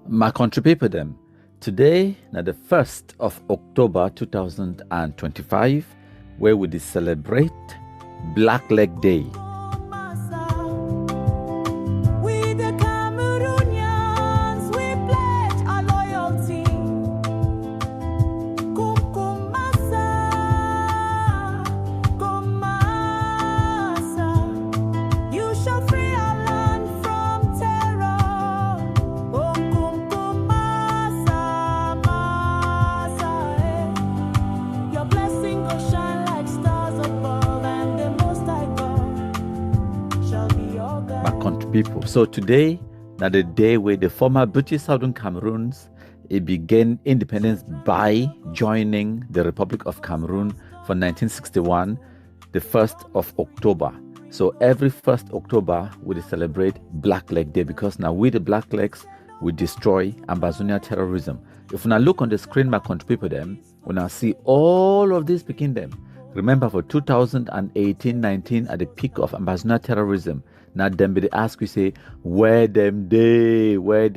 My country people them. Today, now the 1st of October 2025, where we celebrate Black Leg Day. We the Cameroonians, we pledge our loyalty. Kumkumasa, kumasa. You shall free our land from terror. Oh, kumkumasa, masa, eh. Your blessing will shine like stars above, and the Most High God shall be your guide. My country people. So today, now the day where the former British Southern Cameroons it began independence by joining the Republic of Cameroon for 1961, the 1st of October. So every 1st October, we celebrate Black Leg Day because now we the Black Legs, we destroy Ambazonia terrorism. If we now look on the screen, my country people them, we now see all of these picking them. Remember for 2018-19 at the peak of Ambazonia terrorism, now them they ask we say, where them day, we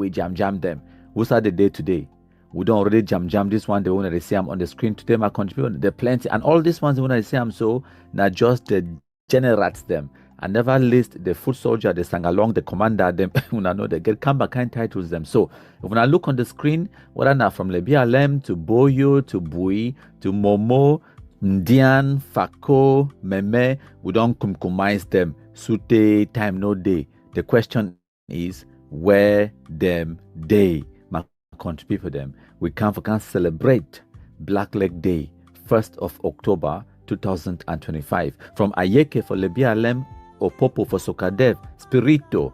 jam them. Who's are the day today? We don't already jam this one, the one that they see I'm on the screen today, my country people, they're plenty. And all these ones, the one that they see I'm so, now just the generate them. I never list the foot soldier, they sang along, the commander, them, when I know they get come back kind titles them. So when I look on the screen, whether now from Lebialem to Boyo to Bui to Momo, Ndian, Fako, Meme, we don't kumkumize them. Sute, time no day. The question is, where them day? My country people them. We can celebrate Black Leg Day, 1st of October 2025. From Ayeke for Lebialem, Opopo for Sokadev, Spirito,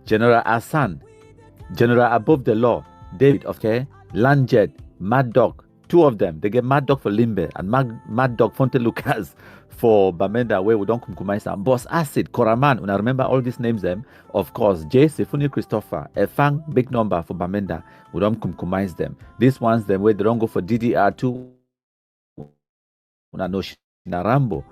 General Hassan, General Above the Law, David of Care, Landjet, Mad Dog, two of them. They get Mad Dog for Limbe and Mad Dog Fonte Lucas for Bamenda, where we don't kumkumai some. Boss Acid, Koraman, when I remember all these names them, of course, J. Sefuni Christopher, Efang, big number for Bamenda, we don't kumkumai them. These ones, them where they don't go for DDR2, when I know Narambo.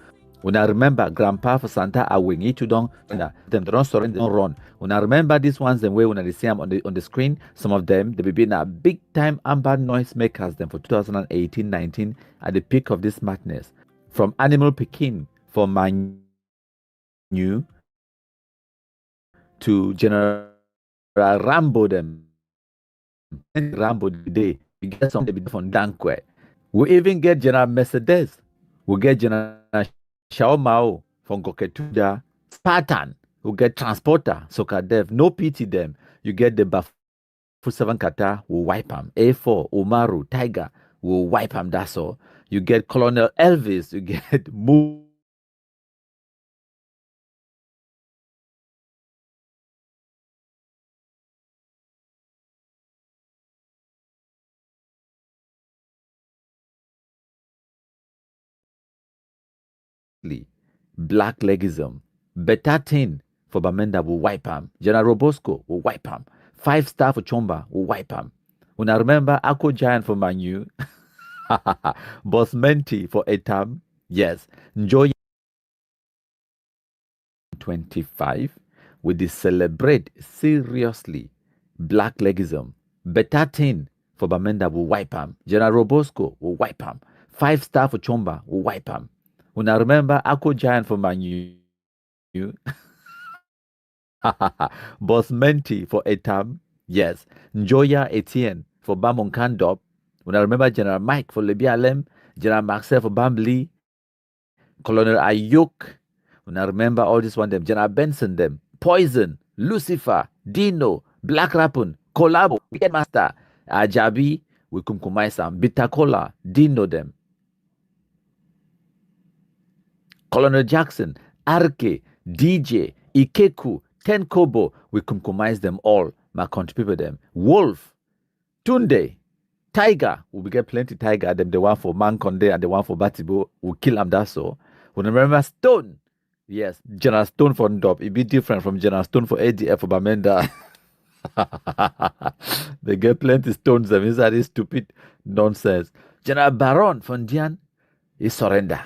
When I remember Grandpa for Santa Awing, to don't them they don't surrender, they don't run. When I remember these ones, them way when I see them on the screen, some of them they be a big time Amba noise makers them for 2018-19 at the peak of this madness. From Animal Pekin for Manu to General Rambo them. Rambo today, we get something from Dankwe. We even get General Mercedes. We get General Xiao Mao from Goketuda, Spartan, who get transporter, Sokadev, no pity them. You get the Bafu 7 Kata, will wipe them. A4, Umaru, Tiger, will wipe them, that's all. You get Colonel Elvis, you get Move. Black legism, better thing for Bamenda will wipe him. General Robosco will wipe him. 5-star for Chomba will wipe him. When I remember Ako Giant for Manu, Boss Menti for Etam, yes. Enjoy 25. We celebrate seriously Black legism, better thing for Bamenda will wipe him. General Robosco will wipe him. 5-star for Chomba will wipe him. When I remember Ako Giant for Manu, Boss Menti for Etam, yes. Njoya Etienne for Bamon Kandop. When I remember General Mike for Lebialem, General Marcel for Bambli, Colonel Ayuk. When I remember all this one them, General Benson them, Poison, Lucifer, Dino, Black Rapun, Collabo, Master, Ajabi, we kumkumai sam, Bitakola, Dino them. Colonel Jackson, Arke, DJ, Ikeku, Ten Kobo, we kumkumize them all. My country people them. Wolf, Tunde, Tiger, we get plenty Tiger, them the one for Mankonde and the one for Batibo, we kill them that's all. When I remember Stone, yes, General Stone for Ndop, it be different from General Stone for ADF for Bamenda. They get plenty stones them inside this stupid nonsense. General Baron for Ndian is surrender.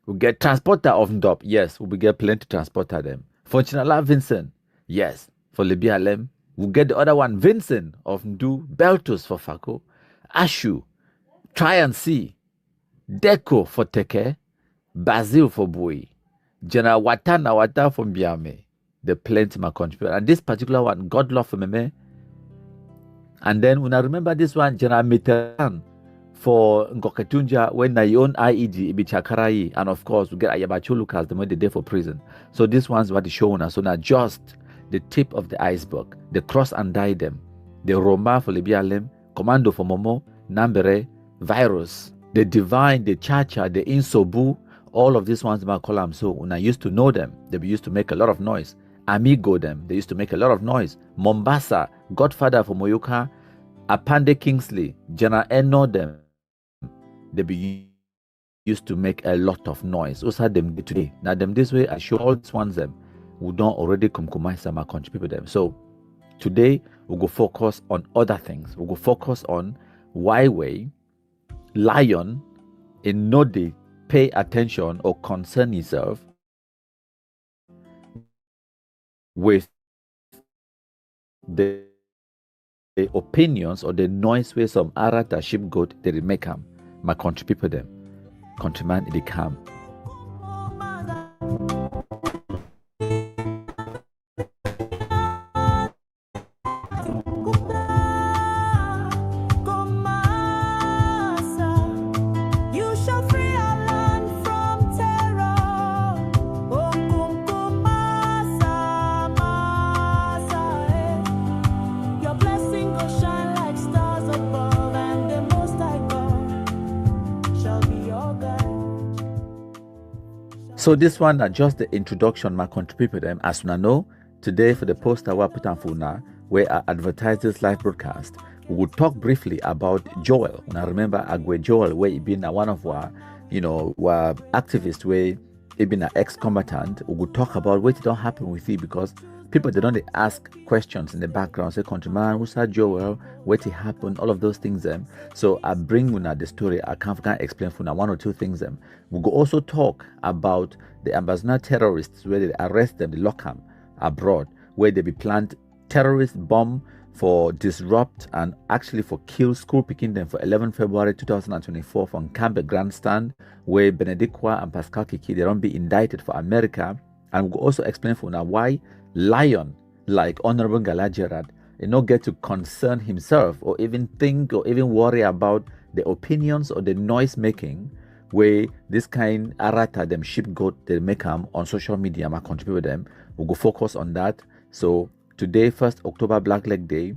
We get transporter of Ndop. Yes, we get plenty transporter them. For General Vincent. Yes. for Lebialem. We'll get the other one, Vincent of Ndu, Beltus for Fako, Ashu, Try and See, Deco for Teke, Basil for Bui, General Watana Wata from Biame. The plenty my contributor. And this particular one, God love for me. And then when I remember this one, General Mitterrand for Ngoketunja, when I own IED, Ibi Chakarai, and of course we get Ayabacho Lucas the day for prison. So this one's what is showing us. So now just the tip of the iceberg, the cross and die them, the Roma for Libialem, Commando for Momo, Nambere, Virus, the Divine, the Chacha, the Insobu, all of these ones I call them. So when I used to know them, they used to make a lot of noise. Amigo them, they used to make a lot of noise. Mombasa, Godfather for Moyoka, Apande Kingsley, General Eno them, they used to make a lot of noise. Those are them today. Now them this way, I show all these ones them who don't already compromise some contribute them. So today we'll go focus on other things. We'll go focus on why way Lion in no day pay attention or concern himself with the opinions or the noise where some Arata sheep goat they make them. My country people them. Countryman they come. So this one are just the introduction my contribute them. As you know, today for the poster we put on Funa, where I advertise this live broadcast, we will talk briefly about Joel. And I remember Agwe Joel, where he been one of our, were activists, where he been an ex-combatant. We will talk about what don't happen with you because people they don't ask questions in the background, say countryman, who's that Joel, what it happened, all of those things them. So I bring Una the story, I can't explain for now one or two things them. We will also talk about the Ambazonia terrorists where they arrest them, they lock them abroad, where they be planned terrorist bomb for disrupt and actually for kill school picking them for 11 February 2024 from Nkambe Grandstand, where Benedict Nwana and Pascal Kikishy they don't be indicted for America. And we'll also explain for now why Lion, like Honorable Gala Gerard, not get to concern himself or even think or even worry about the opinions or the noise making where this kind arata them sheep goat they make them on social media. I contribute with them. We'll go focus on that. So today, 1st October Black Leg Day,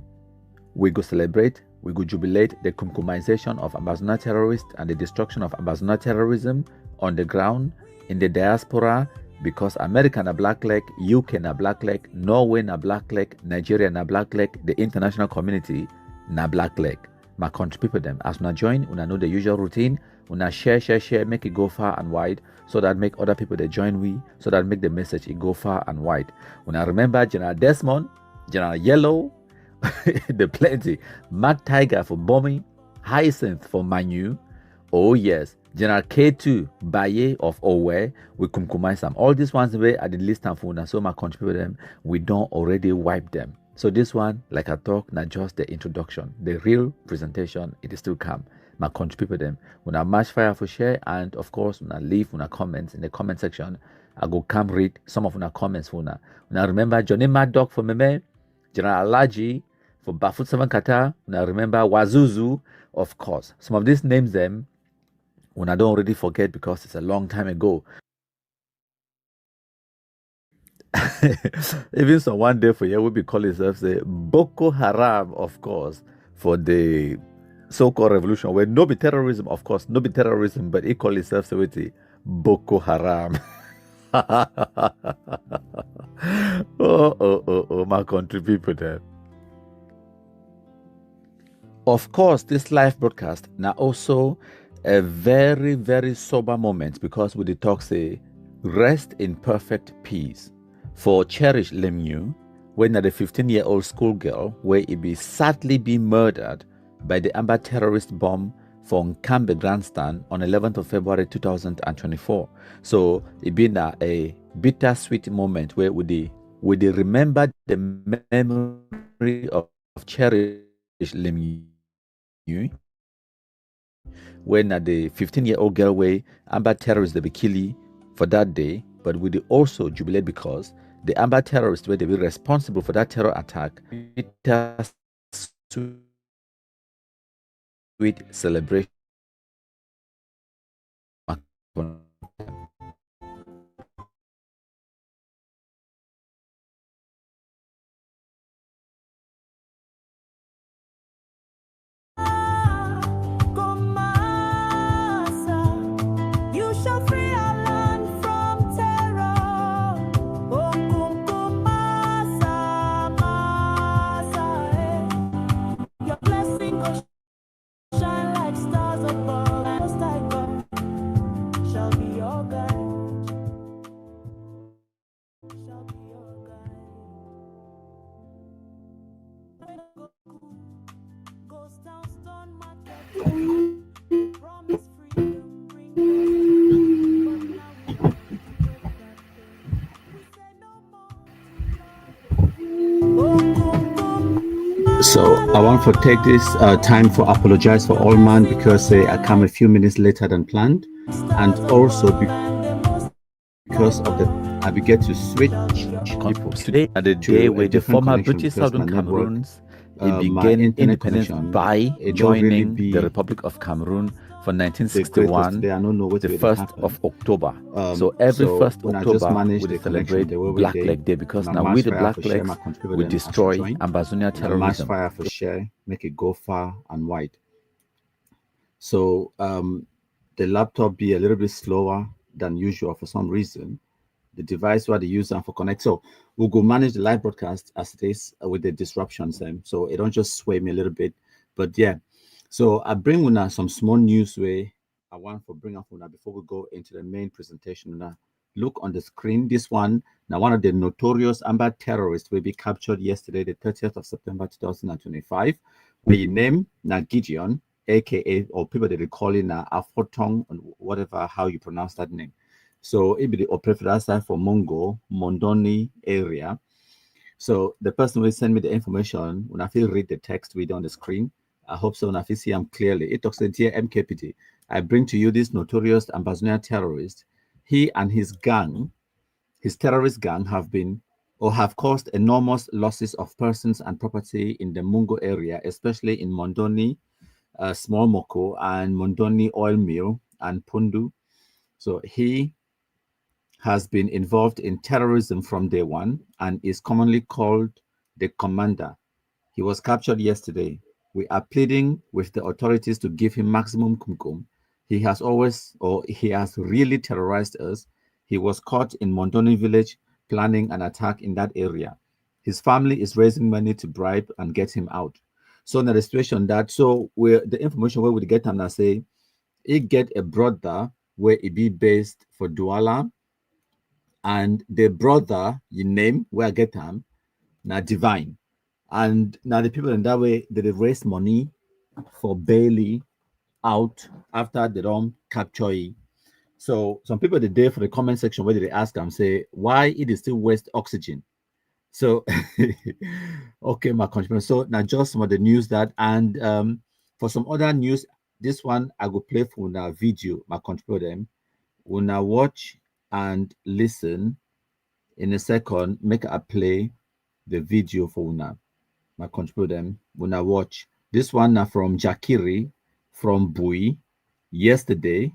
we go celebrate, we go jubilate the kumkumization of Ambazonia terrorists and the destruction of Ambazonia terrorism on the ground, in the diaspora, because America na black leg, UK na black leg, Norway na black leg, Nigeria na black leg, the international community na black leg. My country people them. As una join, una know the usual routine, una share, make it go far and wide, so that make other people they join we, so that make the message it go far and wide. Una remember General Desmond, General Yellow, the plenty, Mark Tiger for bombing, Hyacinth for Manu, oh yes, General K2 Baye of Owe, we kumkumai some. All these ones where at the list and for so my contribute them, we don't already wipe them. So this one, like I talk, not just the introduction, the real presentation, it is still come. My contribute them. When I match fire for share, and of course when I leave when I comments in the comment section, I go come read some of our comments for now. When I remember Johnny Mad Dog for Meme, General Alaji for Bafut Seven Kata, when I remember Wazuzu, of course. Some of these names them when I don't already forget because it's a long time ago. Even so one day for you will be calling itself say Boko Haram, of course, for the so-called revolution where no be terrorism, of course, no be terrorism, but it call itself so with Boko Haram. oh, my country people there. Of course, this live broadcast now also a very, very sober moment because we the talk say rest in perfect peace for Cherish Limnuyu, when the 15-year-old schoolgirl where it be sadly be murdered by the Amba terrorist bomb for Nkambe Grandstand on 11th of February 2024. So it been a bittersweet moment where we we dey remember the memory of Cherish Limnuyu, when the 15-year-old girl way Amba terrorists they be killing for that day, but we dey also jubilate because the Amba terrorists were they be responsible for that terror attack. Sweet celebration. You shall free our land from terror. Oh, Kumasa, Masa, eh. Your blessing will shine like stars above, and most high God shall be your guide. Shall be your guide. Goes down stone market. Promise freedom, bring peace. But now we regret that day. We say no more. So I want to take this time for apologize for all man because I come a few minutes later than planned, and also because of the I began to switch people. Today at the day where the former British Southern Cameroons began independence by joining the Republic of Cameroon for 1961, the 1st of October. So every 1st October we celebrate Black Leg Day because now with the Black Legs we destroy Ambazonia terrorism. Fire for share, make it go far and wide. So the laptop be a little bit slower than usual for some reason. The device where they use them for connect. So we'll go manage the live broadcast as it is with the disruptions. So it don't just sway me a little bit. But yeah, so I bring una some small news way I want to bring up una before we go into the main presentation. Una look on the screen. This one, now one of the notorious Amba terrorists will be captured yesterday, the 30th of September 2025. We name na Gideon, aka, or people that they call it na Afotong, whatever how you pronounce that name. So it be the operator side for Mongo, Mondoni area. So the person will send me the information. When I feel read the text read on the screen, I hope so. When I feel see them clearly. It talks to dear MKPT. I bring to you this notorious Ambazonia terrorist. He and his gang, his terrorist gang, have been or have caused enormous losses of persons and property in the Mungo area, especially in Mondoni, Small Moko, and Mondoni Oil Mill and Pundu. So he has been involved in terrorism from day one and is commonly called the commander. He was captured yesterday. We are pleading with the authorities to give him maximum kumkum. He has really terrorized us. He was caught in Mondoni village planning an attack in that area. His family is raising money to bribe and get him out. So in the situation that, so where the information where we get him now say, he get a brother where he be based for Douala, and the brother you name where I get him now Divine, and now the people in that way they raise money for Bailey out after they don't capture it. So some people the day for the comment section where they ask them say why it is still waste oxygen. So okay, my countrymen. So now just some of the news that and for some other news, this one I will play for now video my countrymen them. Will now watch and listen in a second. Make a play the video for una. My control them when I watch this one now from Jakiri from Bui yesterday,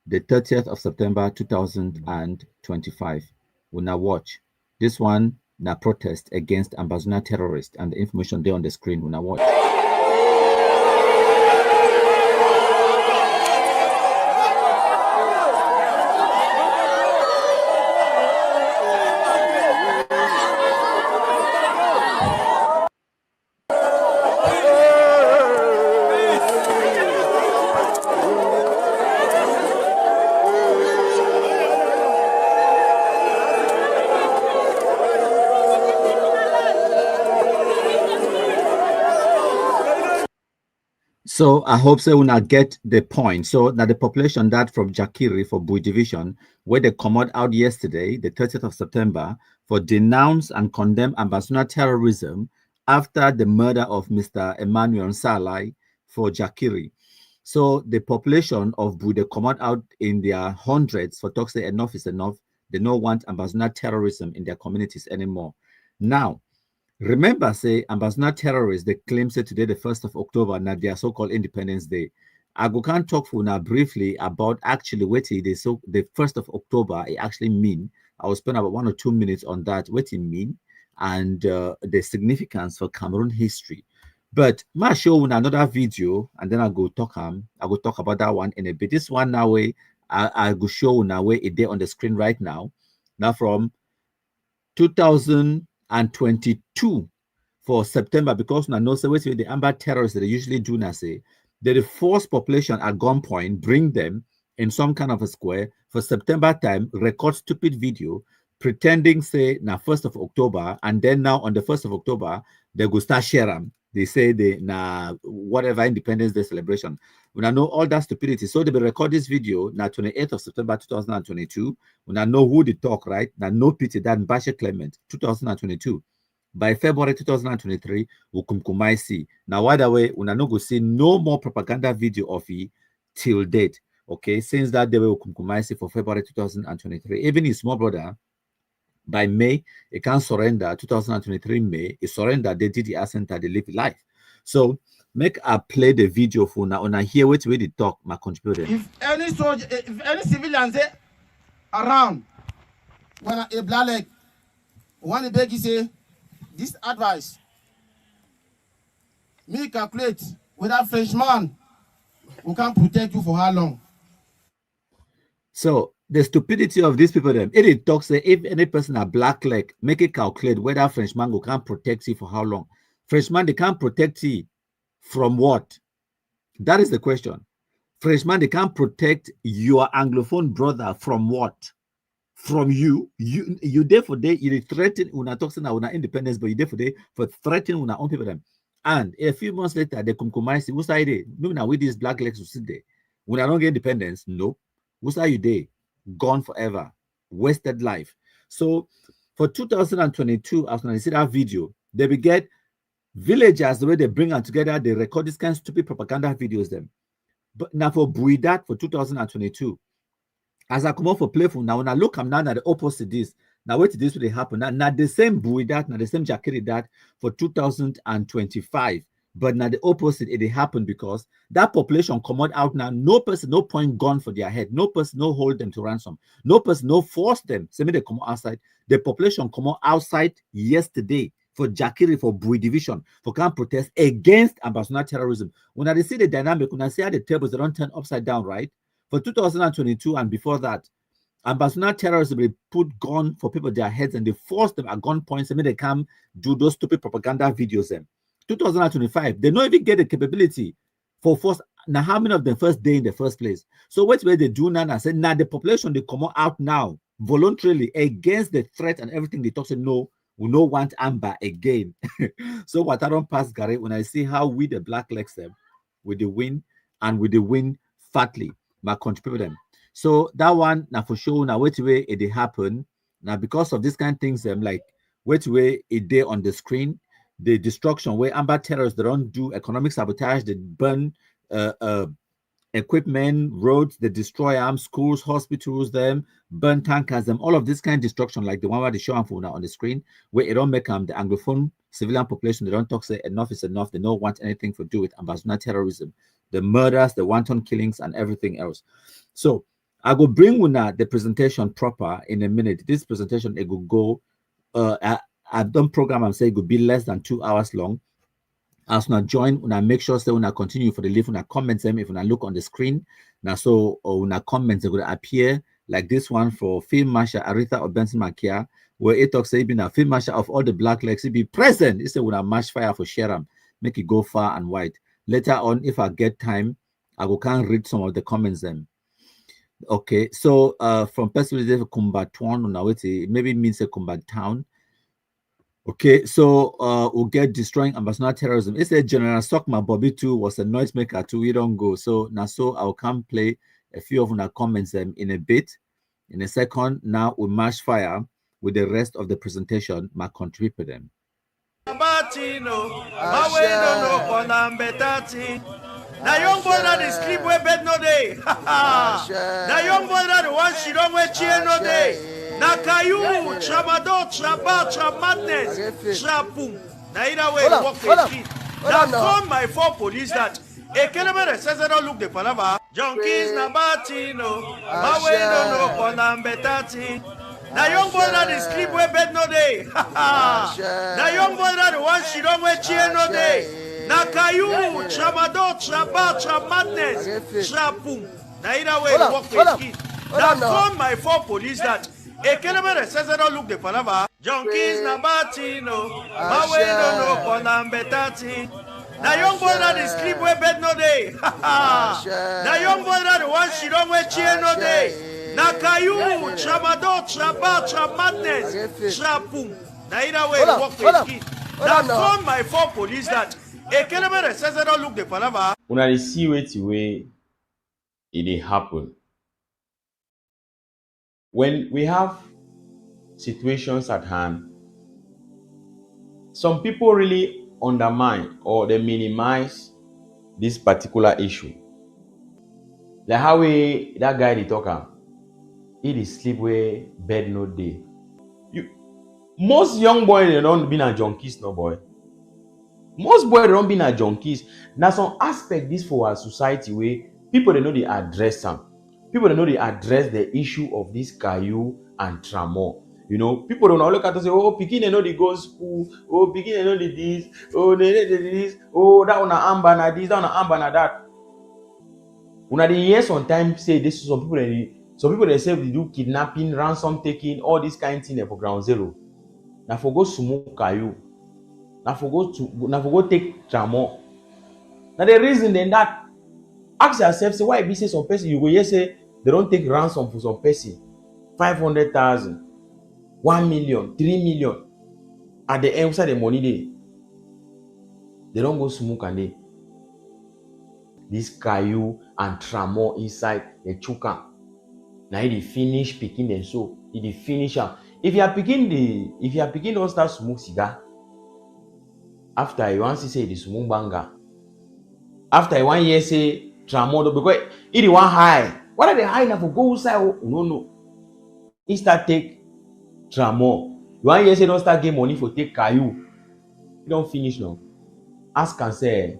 the 30th of September 2025. When I watch this one now protest against Ambazonia terrorists and the information there on the screen when I watch. So I hope so when I get the point. So now the population that from Jakiri for Bui Division, where they come out yesterday, the 30th of September, for denounce and condemn Ambazonia terrorism after the murder of Mr. Emmanuel Salai for Jakiri. So the population of Bui, they come out in their hundreds for talk say enough is enough. They don't want Ambazonia terrorism in their communities anymore. Now, remember, say Ambazonia terrorists, they claim say today the 1st of October, now their so-called Independence Day. I go can talk for now briefly about actually what it is. So the 1st of October, it actually mean. I will spend about 1 or 2 minutes on that, what it mean, and the significance for Cameroon history. But ma show another video, and then I go talk about that one in a bit. This one now way I go show now way it there on the screen right now. Now from 2022 for September, because now know say what the Amba terrorists that they usually do now say they force population at gunpoint, bring them in some kind of a square for September time, record stupid video, pretending say now 1st of October, and then now on the 1st of October, they go start share them. They say they whatever Independence Day celebration. When I know all that stupidity, so they will record this video now 28th of September 2022. When I know who they talk, right? Now no pity that Bashe Clement 2022. By February 2023, we see. Now, why the way, we no go see no more propaganda video of it till date. Okay, since that day, we see for February 2023. Even his small brother, by May, he can't surrender. 2023 May, he surrender. They did the center, they live life. So, make I play the video for now. When I hear what we talk, my contributor. If any soldier, if any civilians around, when a black leg, when the beg say, this advice, me calculate with that Frenchman who can protect you for how long. So the stupidity of these people, them, it talks that if any person a black leg, make it calculate whether Frenchman go can protect you for how long. Frenchman, they can't protect you from what? That is the question. Frenchman, they can't protect your Anglophone brother from what? From you there for day, you threaten una talking una independence, but you there for day for threatening una own people them. And a few months later, they come who side they? No, now with these black legs who sit there. When I don't get independence, no. Who side you there? Gone forever. Wasted life. So for 2022, after I see that video, they will get villagers the way they bring them together, they record this kind of stupid propaganda videos them. But now for Buidat for 2022. As I come out for playful now, when I look, I'm now at the opposite this. Now, wait till this will happen. Now the same Bui that, now the same Jakiri that for 2025. But now the opposite, it happened because that population come out now. No person, no point gun for their head. No person, no hold them to ransom. No person, no force them. Say me they come outside. The population come outside yesterday for Jakiri, for Bui Division, for can protest against Ambazonia terrorism. When I see the dynamic, when I see how the tables they don't turn upside down, right? For 2022 and before that, Ambazonia terrorists will put gun for people their heads and they force them at gunpoint. I mean, they come do those stupid propaganda videos. Them 2025, they don't even get the capability for force. Now, how many of them first day in the first place? So what's where they do now? I said, now the population they come out now voluntarily against the threat and everything. They talk say no, we no want Amba again. So what I don't pass Gary when I see how we the black legs them with the win and with the win fatly. My contribute them. So that one now for sure now wait way it happen now because of this kind of things like wait way it there on the screen the destruction where Amba terrorists they don't do economic sabotage, they burn equipment, roads, they destroy arms, schools, hospitals, them burn tankers, them all of this kind of destruction like the one where they show for now on the screen where it don't make the Anglophone civilian population they don't talk say enough is enough, they don't want anything to do with Ambazonia terrorism. The murders, the wanton killings, and everything else. So I will bring Una the presentation proper in a minute. This presentation it will go. I've done program and say it will be less than 2 hours long. As Una join, Una make sure say Una continue for the leave. Una comments them if Una look on the screen. Now so Una comments are going to appear like this one for Field Marshal Aretha or Benson Makia, where it talks say being a Field Marshal of all the black legs, it be present. It's a Una match fire for Sharam, make it go far and wide. Later on, if I get time, I will can read some of the comments then. Okay, so from perspective of Kumbatuan, now it maybe means a combat town. Okay, so we'll get destroying Ambazonia terrorism. It's a General Sokma Bobby too was a noisemaker too. We don't go. So now so I'll come play a few of our comments in a bit. In a second, now we mash fire with the rest of the presentation, my contribute them. Now young boy that is sleep where bed no day. Now young boy that one she don't wear chair no day. Now caillou, trabado, traba, tramadness, trapum. Now either way walk the street. Now phone my four police that a kilometer says I don't look the palava. Junkies na batino, my way don't know Colambetati. Now young boy that is sleep where bed no day. Now young boy that one she don't wear chair no day. Na caillou, trabado, traba, tramadness, trapum. Now either way walk the street. Now phone my four police that a kilometer says I don't look the palava. Junkies na batino, my way don't know Colambetati. Now young boy that is sleep where bed no day. Now young boy that one she don't wear chair no day. Na caillou, trabado, traba, tramadness, trapum. Now either way walk the street. Now phone my four police that a kilometer says I don't look the palava. When I see wetin way it dey happen. When we have situations at hand, some people really undermine or they minimize this particular issue. Like how that guy they talk am, he dey sleep where bed no day. Most young boys they don't be na junkies, no boy. Most boys don't be na junkies. Now some aspect this for our society where people they know they address them. People they know they address the issue of this caillou and tramor. You know, people don't look at us and say, oh, Pikin they know they go school, oh, Pikin they know they this, oh, they this, oh, that one a Amba na this, that one a Amba na that. When they hear sometimes say this, some people they say they do kidnapping, ransom taking, all this kind of thing for ground zero. Now for go smoke caillou. Now for go take tramor. Now the reason then that ask yourself, say why be say some person you go here say they don't take ransom for some person 500,000, 1 million, 3 million. At the end, the money they don't go smoke and they this caillou and tramor inside the chuka. Now they finish picking them so it finish up. If you are picking don't start smoke cigar. After you want to say the smoke banger. After 1 year say tramor because it one high. What are they high enough for go outside? No. He start take tramor. 1 year say don't start get money for take caillou. You don't finish now. Ask and say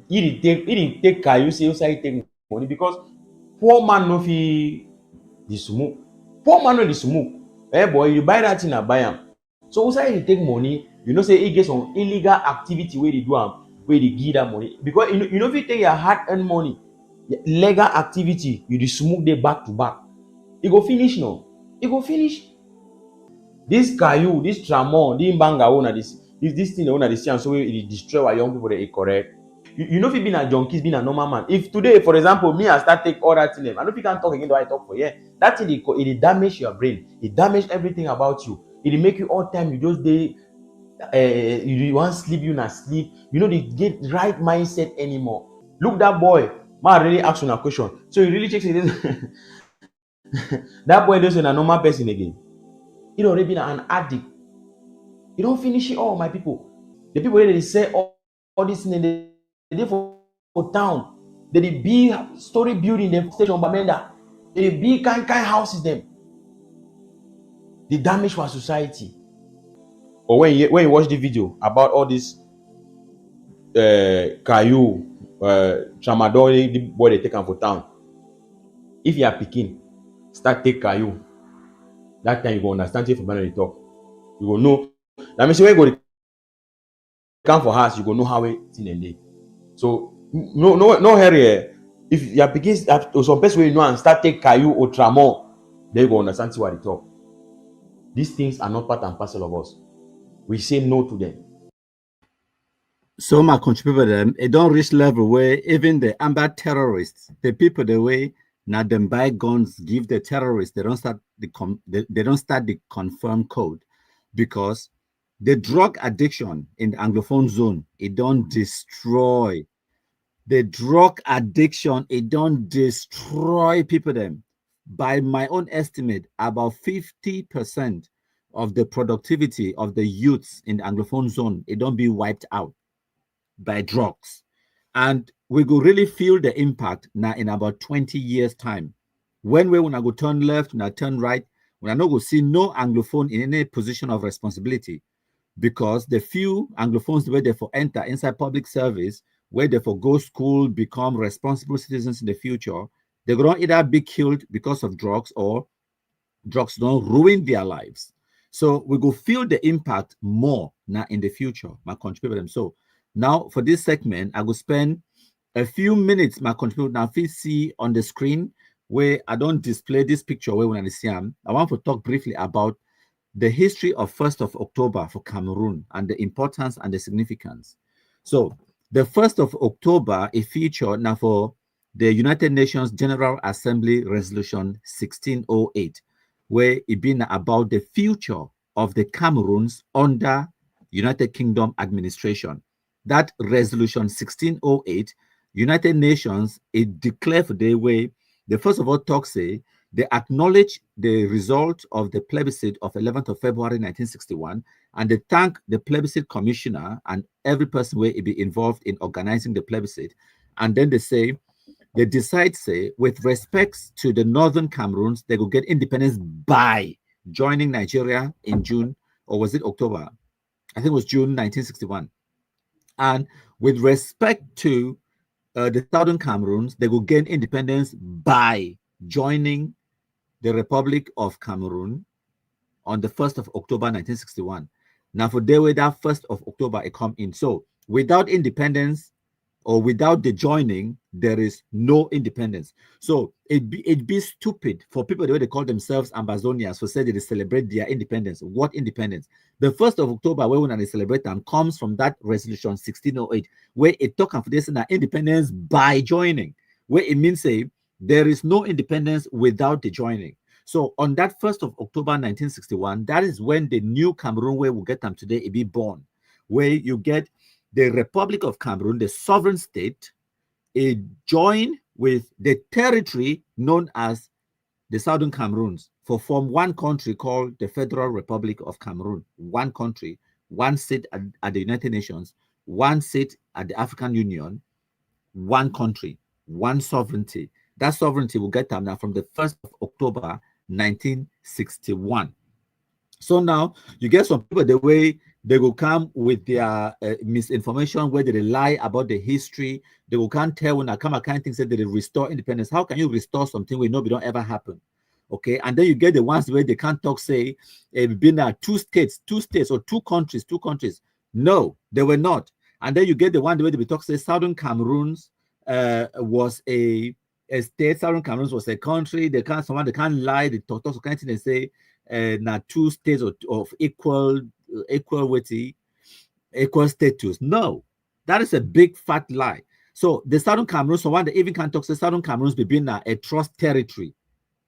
he didn't take caillou say outside take money because poor man no fit the smoke. Poor man no the smoke. Hey boy, you buy that thing and buy him. So outside he take money, you know say he get some illegal activity where they do where they give that money. Because you know if you take your hard-earned money, legal activity, you the smoke they back to back. It go finish now. It go finish. This caillou, this tramor, this banga owner, this thing the owner they see and so it destroy our young people they correct. You know if you been a junkies, been a normal man. If today, for example, me I start take all that thing, I know if you can't talk again, do I talk for that thing it damage your brain, it damage everything about you. It make you all time you just you want sleep, you not sleep, you know they get right mindset anymore. Look that boy, man really ask you a question. So you really check this. That boy doesn't a normal person again. He already been an addict. You don't finish it all, my people. The people they say all this thing they for town. They big story building them station Bamenda. They big kind houses them. The damage for society. Or when you watch the video about all this caillou, tramadol, the boy they take them for town. If you are picking, start take caillou. That time you go understand if you talk. You go know. That means when you go to come for house, you go know how it in and day. So no hurry. If you are picking some person where you know and start take caillou or tramor, then you go understand what they talk. These things are not part and parcel of us. We say no to them. So my contribute them, it don't reach level where even the Amba terrorists, the people the way now them buy guns, give the terrorists, they don't start the confirmed code because the drug addiction in the Anglophone zone, it don't destroy. The drug addiction, it don't destroy people them. by my own estimate, about 50% of the productivity of the youths in the Anglophone zone, it don't be wiped out by drugs. And we go really feel the impact now in about 20 years' time. When we wanna go turn left, when I turn right, when I not go see no Anglophone in any position of responsibility, because the few Anglophones where they for enter inside public service, where they for go school, become responsible citizens in the future, they're going to either be killed because of drugs or drugs don't ruin their lives. So we go feel the impact more now in the future, my contribute them. So now for this segment, I will spend a few minutes, my contribute now if you see on the screen where I don't display this picture where when I see them. I want to talk briefly about the history of 1st of October for Cameroon and the importance and the significance. So the 1st of October, a feature now for the United Nations General Assembly Resolution 1608, where it been about the future of the Cameroons under United Kingdom administration. That resolution 1608, United Nations, it declared for the way, the first of all talk say, they acknowledge the result of the plebiscite of 11th of February 1961, and they thank the plebiscite commissioner and every person where it be involved in organizing the plebiscite. And then they say, they decide, say, with respects to the Northern Cameroons, they will get independence by joining Nigeria in June, or was it October? I think it was June 1961. And with respect to the Southern Cameroons, they will gain independence by joining the Republic of Cameroon on the 1st of October 1961. Now, for the way that 1st of October it come in. So without independence or without the joining, there is no independence. So it'd be stupid for people the way they call themselves Ambazonians for say they celebrate their independence. What independence? The 1st of October, when they celebrate them, comes from that resolution 1608, where it talks for this independence by joining, where it means say there is no independence without the joining. So on that 1st of October 1961, that is when the new Cameroon, where we get them today, it be born, where you get the Republic of Cameroon, the sovereign state, it join with the territory known as the Southern Cameroons for form one country called the Federal Republic of Cameroon. One country, one seat at the United Nations, one seat at the African Union, one country, one sovereignty. That sovereignty will get them now from the 1st of October 1961. So now you get some people the way they will come with their misinformation, where they lie about the history. They will can't tell when I come, I can't think that they restore independence. How can you restore something we know it don't ever happen? Okay, and then you get the ones where they can't talk, say, it's been two states or two countries. No, they were not. And then you get the one the way they talk, say, Southern Cameroons was a state. Southern Cameroons was a country. They can't lie. They talk so kind of thing. They say now two states of equal status. No, that is a big fat lie. So the Southern Cameroons, so one that even can't talk, say Southern Cameroons being a trust territory.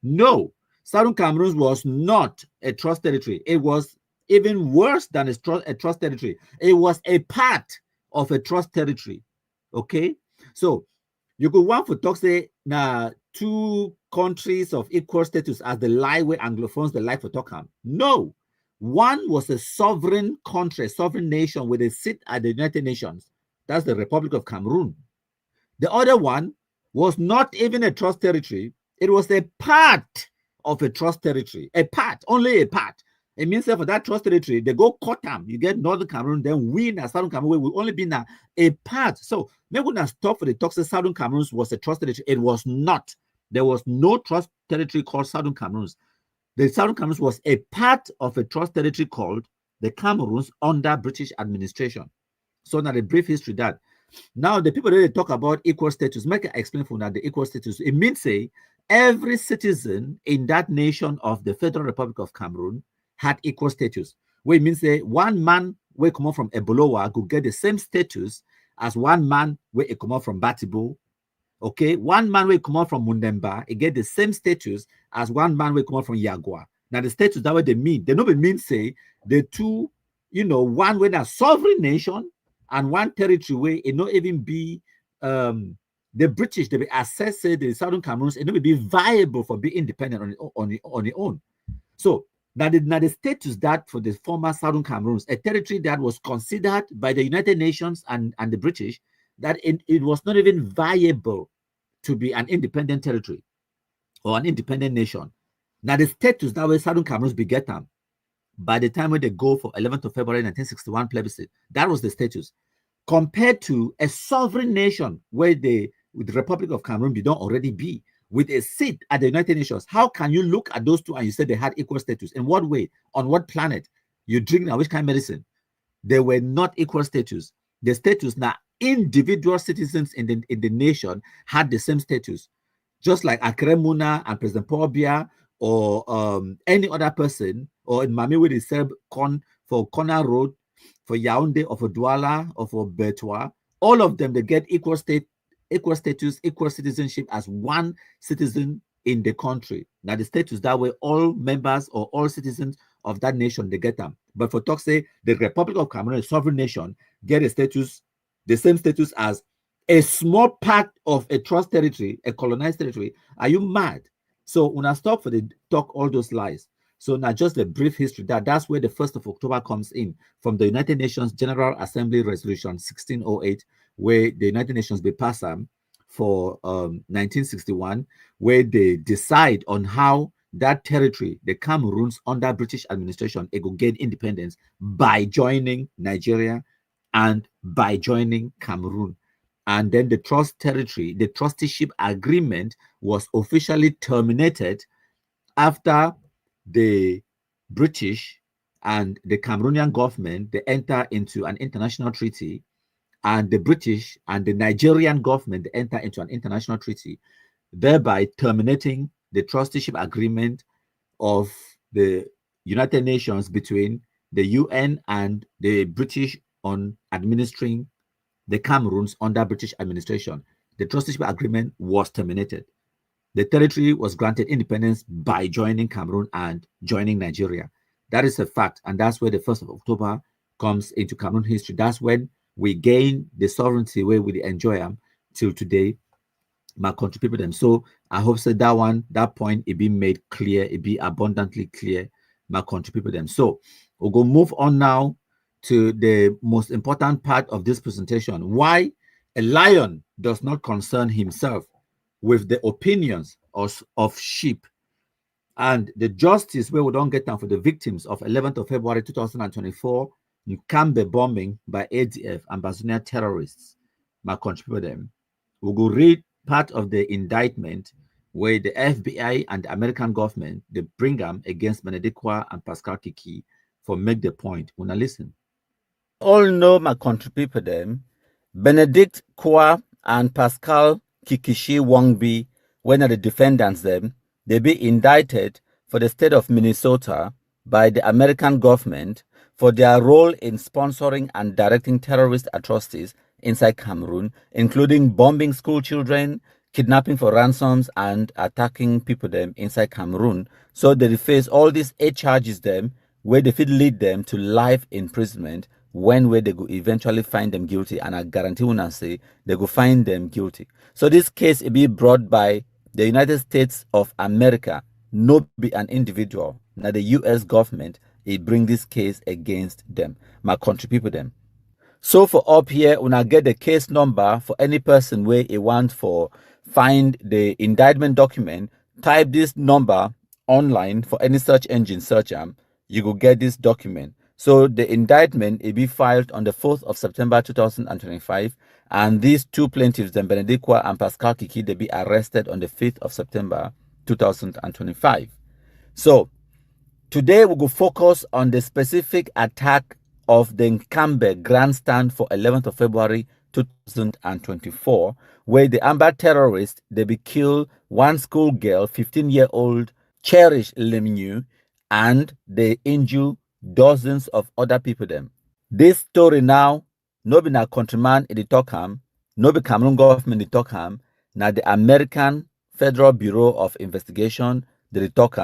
No, Southern Cameroons was not a trust territory. It was even worse than a trust territory. It was a part of a trust territory. Okay, so you could want to talk, say, now two countries of equal status as the lie where Anglophones the like for talk. No, one was a sovereign country, a sovereign nation with a seat at the United Nations. That's the Republic of Cameroon. The other one was not even a trust territory. It was a part of a trust territory. A part, only a part. It means that for that trust territory, they go cut them. You get Northern Cameroon, then we in Southern Cameroon will only be a part. So maybe we're gonna stop for the talk. Southern Cameroons was a trust territory. It was not. There was no trust territory called Southern Cameroons. The Southern Cameroons was a part of a trust territory called the Cameroons under British administration. So now the brief history that. Now the people that they talk about equal status, make I explain for that the equal status. It means say every citizen in that nation of the Federal Republic of Cameroon had equal status. Which means say one man will come out from Ebolowa could get the same status as one man will come out from Batibo. Okay, one man will come out from Mundemba, it get the same status as one man will come out from Yagua. Now the status that way they mean. They don't mean say the two, one with a sovereign nation and one territory where it not even be the the British, they be assessed the Southern Cameroons, and it will be viable for being independent on the own. So now the status that for the former Southern Cameroons, a territory that was considered by the United Nations and the British, that it was not even viable to be an independent territory or an independent nation. Now the status that way Southern Cameroons be get them by the time when they go for 11th of February 1961 plebiscite, that was the status. Compared to a sovereign nation where the Republic of Cameroon did not already be, with a seat at the United Nations, how can you look at those two and you say they had equal status? In what way? On what planet? You drink now which kind of medicine? They were not equal status. The status now, individual citizens in the nation had the same status. Just like Akremuna and President Paul Biya or any other person, or in Mami with the Serb for Corner Road, for Yaoundé, or for Douala, or for Bertois, all of them, they get equal status, equal citizenship as one citizen in the country. Now the status that way, all members or all citizens of that nation, they get them. But for talk say the Republic of Cameroon, a sovereign nation, get a status, the same status as a small part of a trust territory, a colonized territory. Are you mad? So when I stop for the talk all those lies. So now just a brief history that's where the 1st of October comes in from the United Nations General Assembly Resolution 1608, where the United Nations be passed for 1961, where they decide on how that territory, the Cameroons under British administration, it will gain independence by joining Nigeria and by joining Cameroon. And then the trust territory, the trusteeship agreement was officially terminated after the British and the Cameroonian government, they enter into an international treaty, and the British and the Nigerian government enter into an international treaty, thereby terminating the trusteeship agreement of the United Nations between the UN and the British on administering the Cameroons under British administration. The trusteeship agreement was terminated. The territory was granted independence by joining Cameroon and joining Nigeria. That is a fact, and that's where the 1st of October comes into Cameroon history. That's when we gain the sovereignty where we enjoy them till today. My country people them. So I hope so that point it be made clear, it be abundantly clear, my country people them. So we'll go move on now to the most important part of this presentation. Why a lion does not concern himself with the opinions of sheep, and the justice where we don't get down for the victims of 11th of February 2024 Nkambe bombing by ADF Ambazonia Terrorists. My country people them. We'll go read part of the indictment where the FBI and the American government they bring them against Benedict KUAH and Pascal Kikishy for make the point. Wanna listen? All know my country people them. Benedict KUAH and Pascal Kikishy Wongbi, when are the defendants them, they be indicted for the state of Minnesota by the American government for their role in sponsoring and directing terrorist atrocities inside Cameroon, including bombing school children, kidnapping for ransoms, and attacking people them inside Cameroon. So they face all these 8 charges them, where they fit lead them to life imprisonment when where they go eventually find them guilty, and I guarantee when I say they go find them guilty. So this case will be brought by the United States of America, not be an individual. Now the US government, it bring this case against them. My country people them. So for up here, when I get the case number for any person where it want for find the indictment document, type this number online for any search engine search you will get this document. So the indictment will be filed on the 4th of September 2025, and these 2 plaintiffs, then Benedict KUAH and Pascal Kikishy, they be arrested on the 5th of September 2025. So today we will focus on the specific attack of the Nkambe Grandstand for 11th of February 2024, where the Amba terrorists, they be killed one schoolgirl, 15-year-old Cherish Limnuyu, and they injure dozens of other people them. This story now, no be na countryman in the talk no be Cameroon government in the talk na the American Federal Bureau of Investigation the talk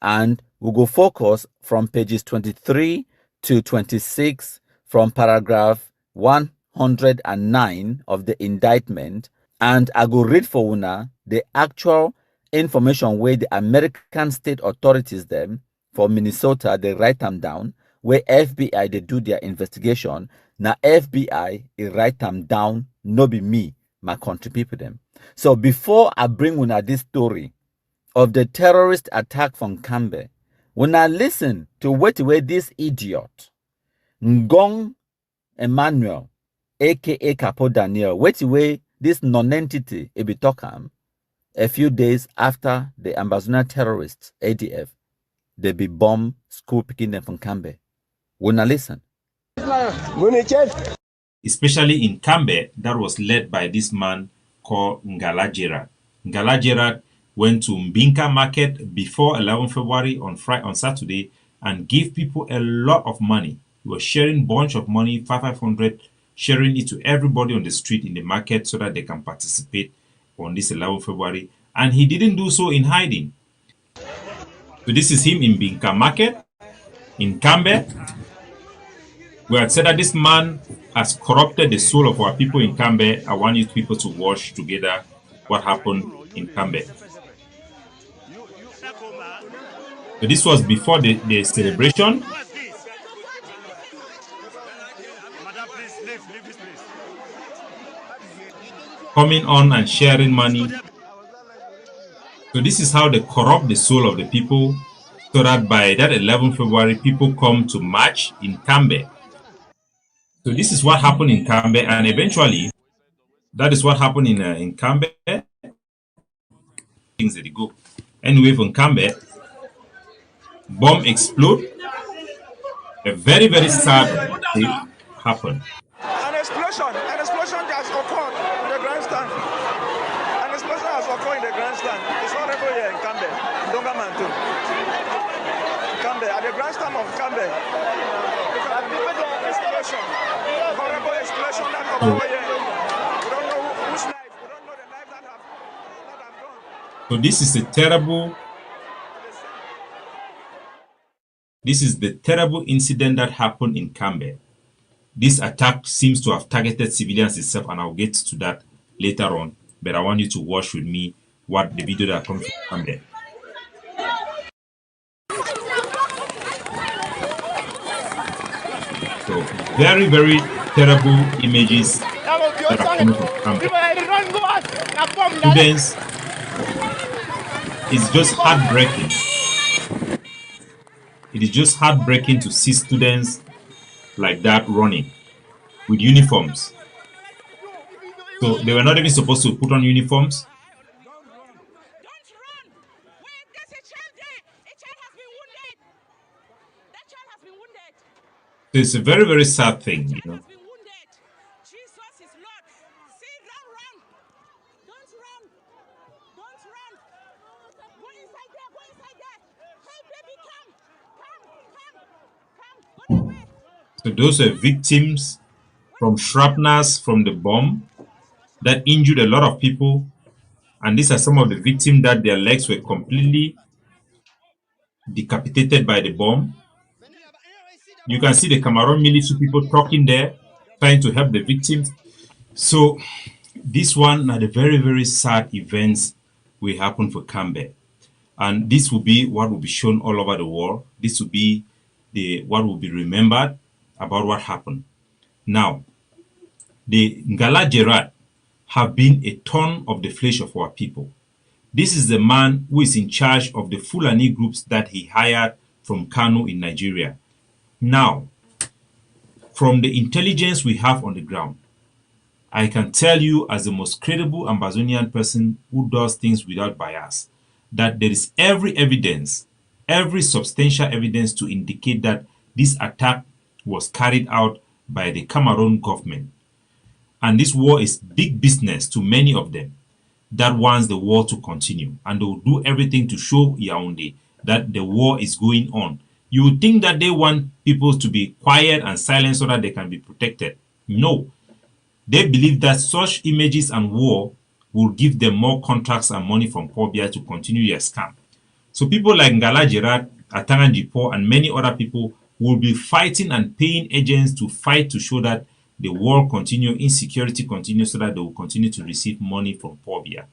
and we go focus from pages 23 to 26 from paragraph 109 of the indictment And I go read for una the actual information where the American state authorities them for Minnesota, they write them down, where FBI, they do their investigation. Now FBI, they write them down, no be me, my country people them. So before I bring una this story of the terrorist attack from Nkambe, when I listen to what way this idiot, Ngong Emmanuel, aka Capo Daniel, what way this non-entity Ebitokam, a few days after the Ambazonia Terrorists ADF, they be bomb school picking them from Nkambe. Wanna listen? Especially in Nkambe, that was led by this man called Ngala Gerard. Ngala Gerard went to Mbinka market before 11 February on Saturday and gave people a lot of money. He was sharing bunch of money, 500, sharing it to everybody on the street in the market so that they can participate on this 11 February. And he didn't do so in hiding. So this is him in Mbinka market, in Nkambe. We had said that this man has corrupted the soul of our people in Nkambe. I want you people to watch together what happened in Nkambe. So this was before the celebration. Coming on and sharing money. So this is how they corrupt the soul of the people, so that by that 11 February, people come to march in Nkambe. So this is what happened in Nkambe, and eventually, that is what happened in Nkambe. Things that they go. Anyway, from Nkambe, bomb explode. A very, very sad thing happened. An explosion has occurred in the grandstand. An explosion has occurred in the grandstand. It's horrible here in Nkambe, Donga Division. Nkambe, at the grandstand of Nkambe. Explosion. Horrible explosion that occurred here. We don't know whose life. We don't know the life that have gone. So this is the terrible incident that happened in Nkambe. This attack seems to have targeted civilians itself, and I'll get to that later on. But I want you to watch with me what the video that comes from Nkambe. So very, very terrible images that are coming from Nkambe. Students, it's just heartbreaking. It is just heartbreaking to see students like that running with uniforms. So they were not even supposed to put on uniforms. Don't run! Wait, there's a child there. A child has been wounded. That child has been wounded. So it's a very, very sad thing, you know. Has been wounded. Jesus is Lord. See, don't run. Don't run. Don't run. Go inside there. Go inside there. Hey, baby, come. Come. Come. Come. Go away. So those are victims from shrapnels from the bomb that injured a lot of people. And these are some of the victims that their legs were completely decapitated by the bomb. You can see the Cameroon military people talking there, trying to help the victims. So this one are the very, very sad events will happen for Nkambe. And this will be what will be shown all over the world. This will be what will be remembered about what happened. Now, the Ngala Gerard have been a thorn of the flesh of our people. This is the man who is in charge of the Fulani groups that he hired from Kano in Nigeria. Now, from the intelligence we have on the ground, I can tell you as the most credible Ambazonian person who does things without bias, that there is every evidence, every substantial evidence to indicate that this attack was carried out by the Cameroon government. And this war is big business to many of them that wants the war to continue. And they will do everything to show Yaoundé that the war is going on. You would think that they want people to be quiet and silent so that they can be protected. No. They believe that such images and war will give them more contracts and money from Pobia to continue their scam. So people like Ngala Gerard, Atangan Jipo, and many other people will be fighting and paying agents to fight to show that the war continue, insecurity continues, so that they will continue to receive money from Pobia.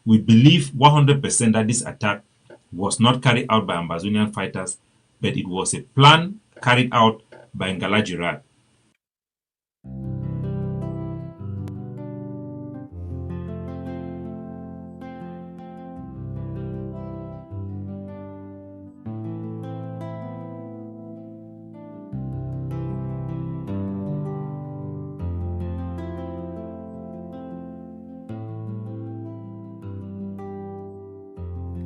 We believe 100% that this attack was not carried out by Ambazonian fighters, but it was a plan carried out by Ngala Gerard.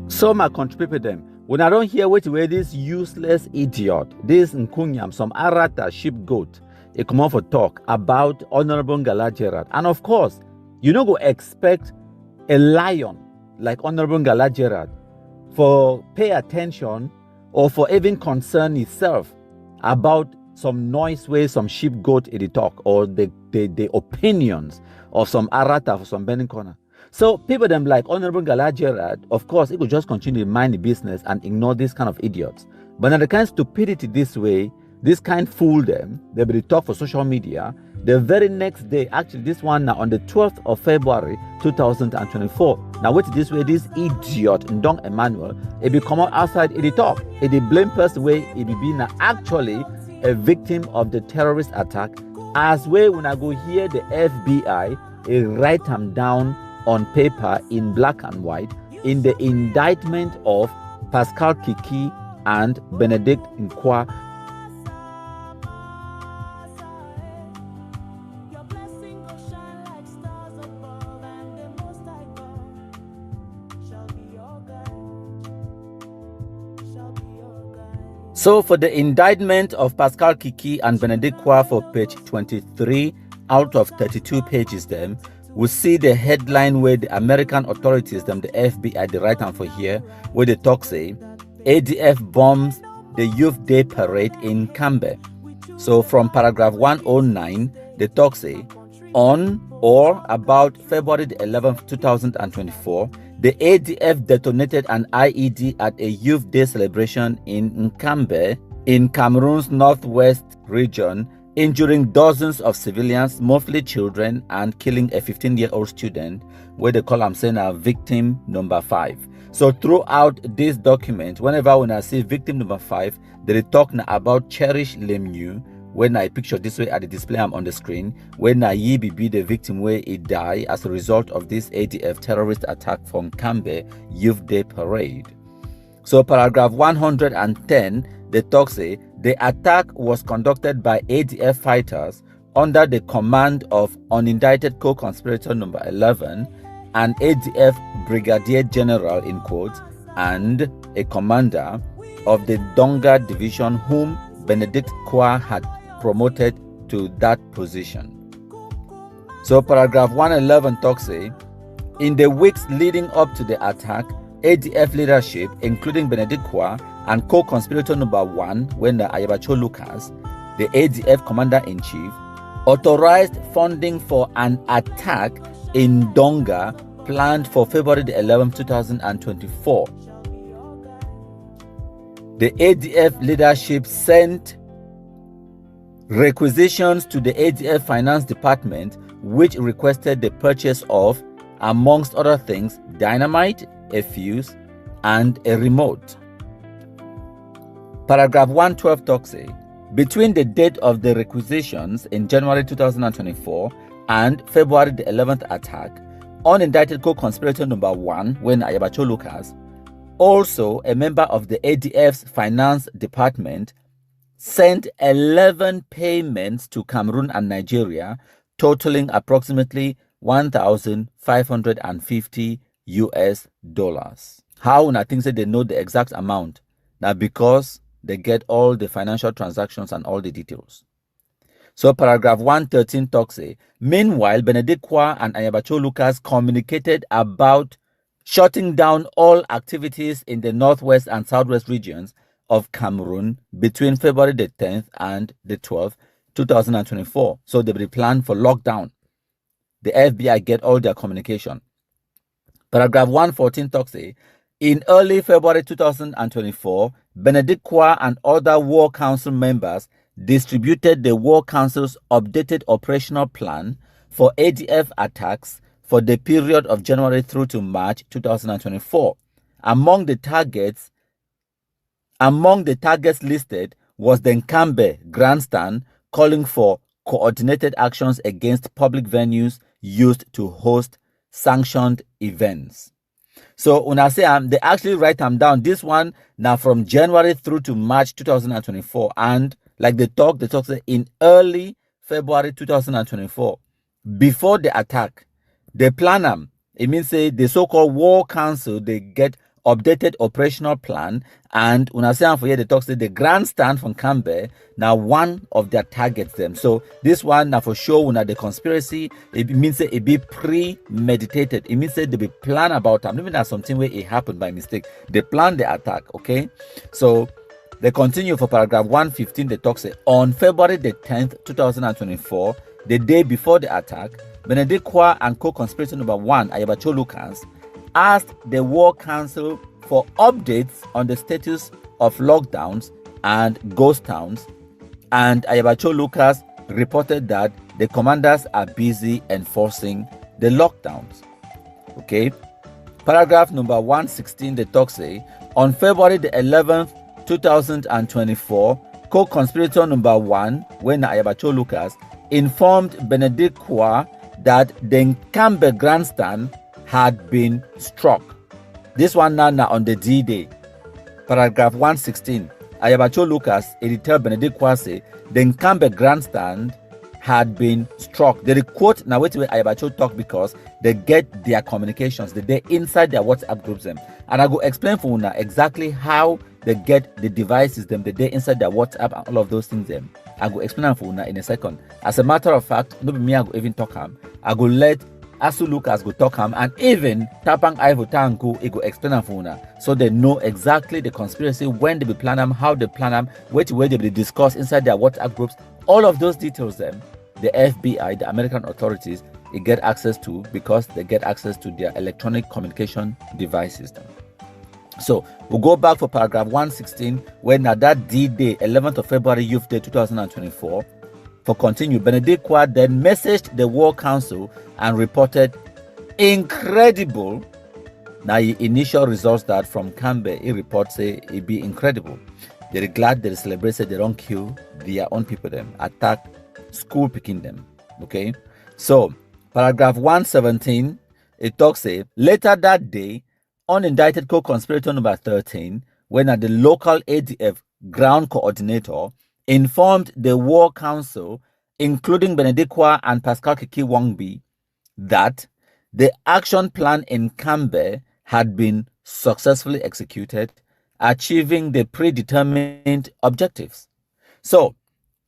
So my country people them, when I don't hear what way this useless idiot, this Nkunyam, some Arata sheep goat, it come on for talk about Honorable Ngala Gerard. And of course, you don't go expect a lion like Honorable Ngala Gerard for pay attention or for even concern itself about some noise way some sheep goat in the talk or the opinions of some Arata for some Benin corner. So people them like Honorable Ngala Gerard, of course, it could just continue to mind the business and ignore this kind of idiots. But now the kind of stupidity this way, this kind fool them, they will talk for social media. The very next day, actually this one now on the 12th of February 2024. Now wait this way, this idiot Ndong Emmanuel, it be come out outside it talk. It be blame person way it be now actually a victim of the terrorist attack. As way when I go hear the FBI, it write them down on paper in black and white in the indictment of Pascal Kikishy and Benedict Nwana. So for the indictment of Pascal Kikishy and Benedict Nwana for page 23 out of 32 pages them, we see the headline where the American authorities, them the FBI, the right hand for here, where the talk say, ADF bombs the Youth Day Parade in Nkambe. So from paragraph 109, the talk say, on or about February the 11th, 2024, the ADF detonated an IED at a Youth Day celebration in Nkambe, in Cameroon's northwest region, injuring dozens of civilians, mostly children, and killing a 15-year-old student, where they call him saying a victim number 5. So throughout this document, whenever when I see victim number 5, they talk about Cherish Limnuyu. When I picture this way at the display I'm on the screen, when I be the victim where he died as a result of this ADF terrorist attack from Nkambe Youth Day Parade. So paragraph 110, the talk say, the attack was conducted by ADF fighters under the command of Unindicted Co-conspirator number 11, an ADF Brigadier General in quotes, and a commander of the Donga Division whom Benedict KUAH had promoted to that position. So paragraph 111 talks say, in the weeks leading up to the attack, ADF leadership, including Benedict KUAH and co-conspirator number 1, when the Ayabacho Lucas, the ADF commander-in-chief, authorized funding for an attack in Donga planned for February the 11th, 2024. The ADF leadership sent requisitions to the ADF Finance Department, which requested the purchase of, amongst other things, dynamite, a fuse, and a remote. Paragraph 112 talks say, between the date of the requisitions in January 2024 and February the 11th attack, unindicted co-conspirator number 1, when Ayabacho Lucas, also a member of the ADF's finance department, sent 11 payments to Cameroon and Nigeria, totaling approximately $1,550 US. How I think that they know the exact amount? Now because they get all the financial transactions and all the details. So paragraph 113 talks say, meanwhile, Benedict KUAH and Ayabacho Lucas communicated about shutting down all activities in the northwest and southwest regions of Cameroon between February the 10th and the 12th, 2024. So they will plan for lockdown. The FBI get all their communication. Paragraph 114 talks say, in early February 2024, Benedict KUAH and other War Council members distributed the War Council's updated operational plan for ADF attacks for the period of January through to March 2024. Among the targets listed was the Nkambe Grandstand, calling for coordinated actions against public venues used to host sanctioned events. So when I say they actually write them down. This one now from January through to March 2024, and like they talk say in early February 2024, before the attack, they plan them. It means say the so-called War Council, they get updated operational plan, and when I say for here, they talk say the grandstand from Nkambe now one of their targets them. So this one now for sure when the conspiracy, it means say it be premeditated. It means say they be plan about them. Even as something where it happened by mistake. They plan the attack, okay? So they continue for paragraph 115, they talk say on February the 10th, 2024, the day before the attack, Benedict KUAH and co-conspirator number 1, Ayabacho Lucas, asked the War Council for updates on the status of lockdowns and ghost towns, and Ayabacho Lucas reported that the commanders are busy enforcing the lockdowns. Okay. Paragraph number 116, the talk say, on February the 11th, 2024, co-conspirator number 1, when Ayabacho Lucas, informed Benedict KUAH that the Nkambe Grandstand had been struck. This one now on the D-Day. Paragraph 116. Ayabacho Lucas, editor Benedict KUAH say, the Nkambe Grandstand had been struck. They quote now wait Ayabacho talk because they get their communications, they inside their WhatsApp groups them. And I go explain for you exactly how they get the devices them, they inside their WhatsApp and all of those things them. I go explain for you in a second. As a matter of fact, no be me I go even talk him. I go let Asu Lucas go talk him, and even Tapang Ivo Tanku he go explain for you so they know exactly the conspiracy, when they be plan them, how they plan them, which way they be discuss inside their WhatsApp groups. All of those details them, the FBI, the American authorities, they get access to because they get access to their electronic communication devices. So we'll go back for paragraph 116, when at that D-Day, 11th of February, Youth Day 2024, for continue, Benedict KUAH then messaged the War Council and reported incredible. Now, initial results that from Nkambe, he reports say it be incredible. They're glad they celebrated they don't kill their own people them, attack school picking them. Okay, so paragraph 117, it talks say later that day, unindicted co-conspirator number 13, when at the local ADF ground coordinator, informed the War Council, including Benedict KUAH and Pascal Wongbi, that the action plan in Nkambe had been successfully executed, achieving the predetermined objectives. So,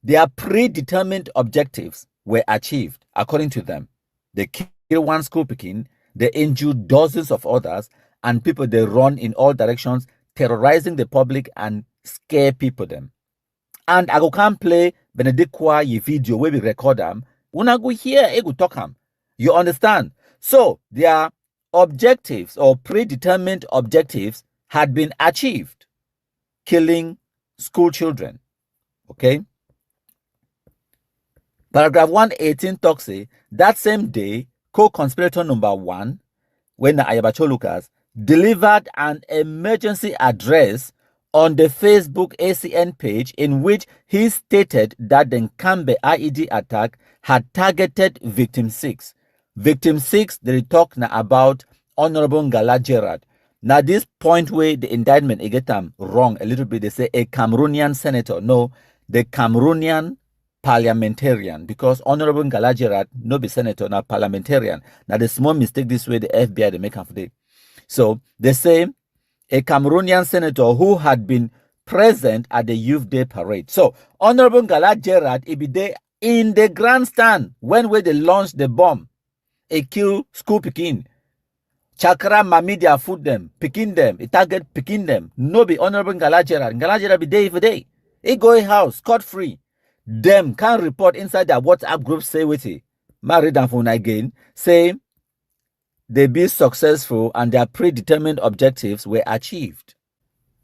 their predetermined objectives were achieved, according to them. They killed one school picking, they injured dozens of others, and people they run in all directions, terrorizing the public and scare people them. And I go can play Benedict KUAH video where we record them. When I go here, I go talk them. You understand? So their objectives or predetermined objectives had been achieved. Killing school children. Okay? Paragraph 118 talks say that same day, co-conspirator number 1, when Ayabacho Lucas delivered an emergency address on the Facebook ACN page in which he stated that the Nkambe IED attack had targeted victim 6. Victim 6, they talk now about Honorable Ngala Gerard. Now this point where the indictment, they get them wrong a little bit. They say a Cameroonian senator. No, the Cameroonian parliamentarian, because Honorable Ngala Gerard no be senator, now parliamentarian. Now the small mistake this way the FBI they make for day. So they say a Cameroonian senator who had been present at the Youth Day parade. So Honorable Ngala Gerard he be there in the grandstand when they launched the bomb. A kill school picking. Chakra Mamidia food them, picking them, a target picking them. No be Honorable Ngala Gerard. Ngala Gerard be day for day. He go a house, scot free. Them can report inside their WhatsApp group say with it. Married and phone again. Say they be successful and their predetermined objectives were achieved.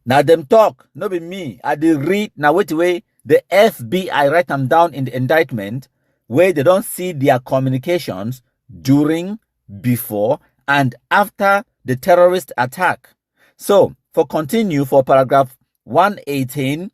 Now them talk, no be me. I did read now wait away the FBI write them down in the indictment where they don't see their communications during, before, and after the terrorist attack. So, for continue, for paragraph 118,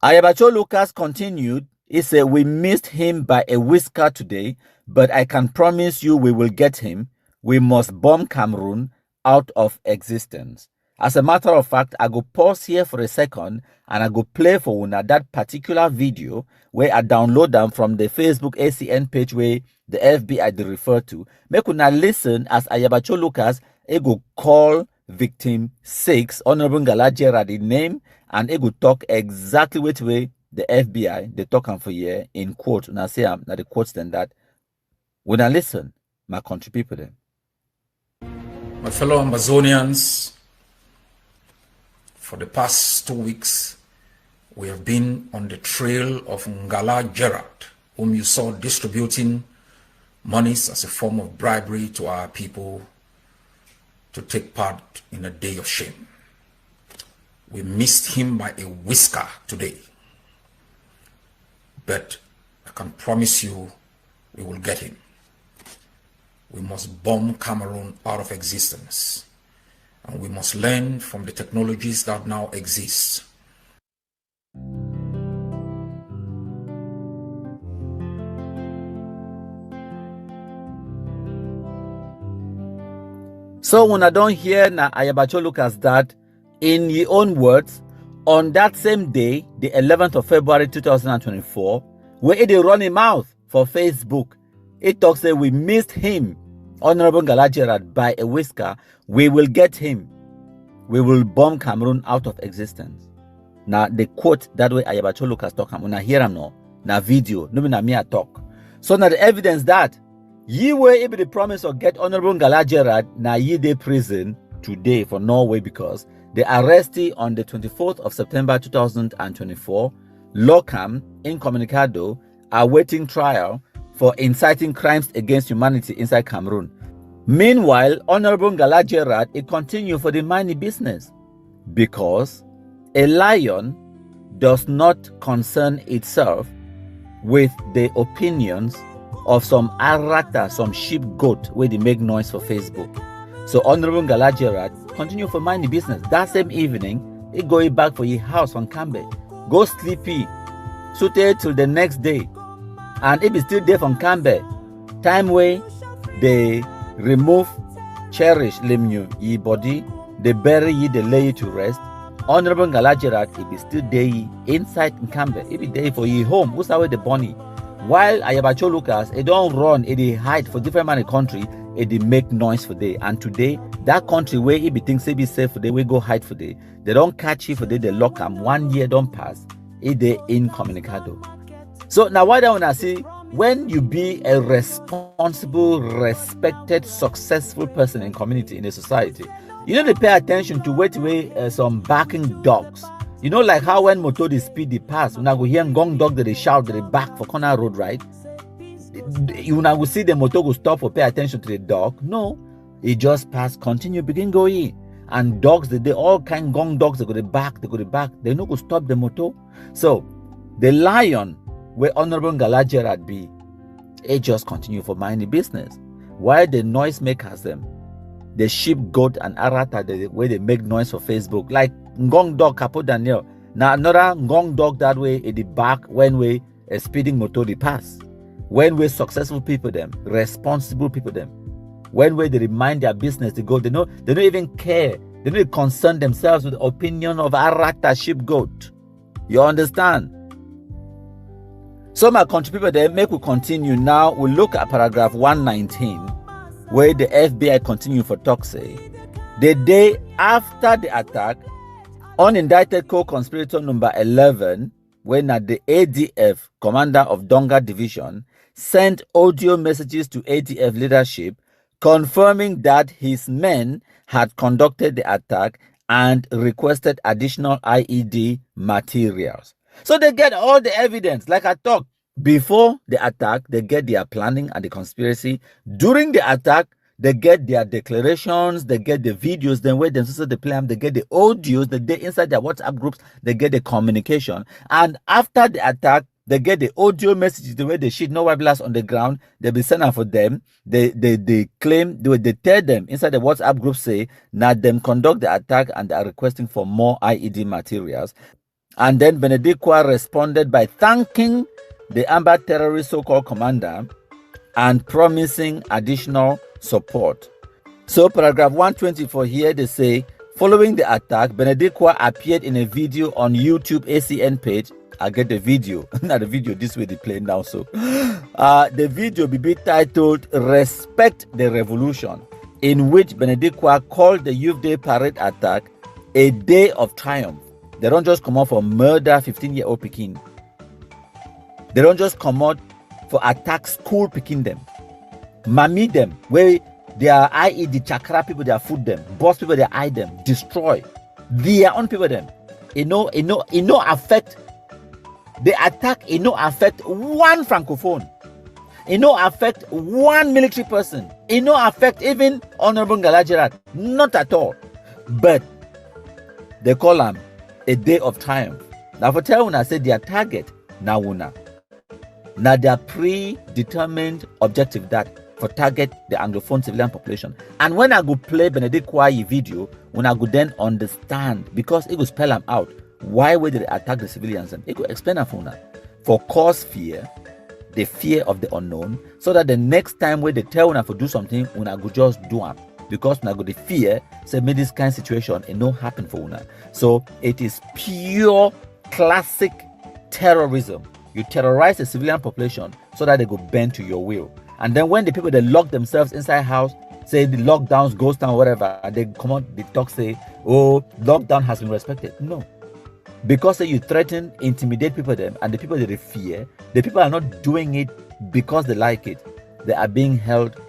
Ayabacho Lucas continued. He said, we missed him by a whisker today, but I can promise you we will get him. We must bomb Cameroon out of existence. As a matter of fact, I go pause here for a second and I go play for Una that particular video where I download them from the Facebook ACN page where the FBI they refer to. Make Una listen as Ayabacho Lucas go call victim 6, Honorable Ngala Gerard, the name, and go talk exactly which way the FBI they talk for here in quote. Una say now the quotes then that. When I listen, my country people then. My fellow Ambazonians, for the past 2 weeks, we have been on the trail of Ngala Gerard, whom you saw distributing monies as a form of bribery to our people to take part in a day of shame. We missed him by a whisker today, but I can promise you we will get him. We must bomb Cameroon out of existence, and we must learn from the technologies that now exist. So when I don't hear na Ayabacho Lucas that, in your own words, on that same day, the 11th of February 2024, where they run him mouth for Facebook, it talks that we missed him, Honorable Ngala Gerard, by a whisker. We will get him. We will bomb Cameroon out of existence. Now, the quote that way Ayabacho Lucas talk, when I hear him now, na video, no na me I talk. So now the evidence that ye were able to promise or get Honorable Ngala Gerard, na ye de prison today for Norway because they arrested on the 24th of September 2024, Lockham, incommunicado, awaiting trial for inciting crimes against humanity inside Cameroon. Meanwhile, Honorable Ngala Gerard, it continue for the mining business because a lion does not concern itself with the opinions of some arata, some sheep goat where they make noise for Facebook. So Honorable Ngala Gerard continue for mining business. That same evening, he go back for his house on Nkambe. Go sleepy, suited till the next day. And it be still there from Nkambe. Time way they remove Cherish Limnuyu ye body, they bury ye, they lay you to rest. Honorable Ngala Gerard, it be still there inside Nkambe. It be there for ye home. Who's away the bunny? While Ayabacho Lucas, it don't run, it hide for different man in country, it make noise for day. And today, that country where it be thinks it be safe for day, we go hide for day. They don't catch you for day, they lock them. 1 year don't pass, it they incommunicado. So now why don't I see when you be a responsible, respected, successful person in community, in a society, you know, they pay attention to wait away some barking dogs. You know, like how when motor they speed they pass, when I go hear gong dog that they shout that they back for corner road, right? You now go see the motor go stop or pay attention to the dog. No, it just pass, continue, begin going. And dogs, they all kind gong dogs, they go to back, they no go stop the motor. So the lion where Honorable Ngala Gerard be, it just continue for mining business. While the noise makers them, the sheep, goat, and arata, the way they make noise for Facebook, like Ngong dog Capo Daniel. Now another Ngong dog that way in the back when we a speeding motor they pass. When we successful people them, responsible people them. When we they remind their business to go, they don't even care. They don't even concern themselves with the opinion of arata, sheep, goat. You understand? So my country people there, make we continue now. We look at paragraph 119, where the FBI continue for talk say, the day after the attack, Unindicted Co-conspirator number 11, when at the ADF commander of Donga Division sent audio messages to ADF leadership confirming that his men had conducted the attack and requested additional IED materials. So they get all the evidence, like I talked. Before the attack, they get their planning and the conspiracy. During the attack, They get their declarations, they get the videos, then where they play them, they get the audios, they inside their WhatsApp groups, they get the communication. And after the attack, they get the audio messages, the way they shit no blast on the ground, they be sent out for them. They claim, they tell them inside the WhatsApp group, say, now them conduct the attack and they are requesting for more IED materials. And then Benedict KUAH responded by thanking the Amba terrorist so-called commander and promising additional support. So paragraph 124 here, they say, following the attack, Benedict KUAH appeared in a video on YouTube ACN page. I get the video. Not the video, this way they play now. So the video be titled Respect the Revolution, in which Benedict KUAH called the Youth Day parade attack a day of triumph. They don't just come out for murder 15-year-old Pekin. They don't just come out for attack school picking them. Mami them, where they are the chakra people, they are food them, boss people, they hide them, destroy. Their own people them. It no affect the attack, it no affect one francophone. It no affect one military person. It no affect even Honorable Ngalajerat. Not at all. But they call them a day of triumph. Now for tell when I say their target, now una. Now their predetermined objective that for target the Anglophone civilian population. And when I go play Benedict KUAH video, when I go then understand, because it will spell them out, why would they attack the civilians? And it will explain that for cause fear, the fear of the unknown, so that the next time when they tell una to do something, una go just do it. Because una go the fear, say make this kind of situation, it no happen for una. So it is pure classic terrorism. You terrorize the civilian population so that they go bend to your will. And then when the people, they lock themselves inside house, say the lockdowns goes down, whatever, and they come out, the talk say, oh, lockdown has been respected. No. Because you threaten, intimidate people them, and the people that they fear, the people are not doing it because they like it. They are being held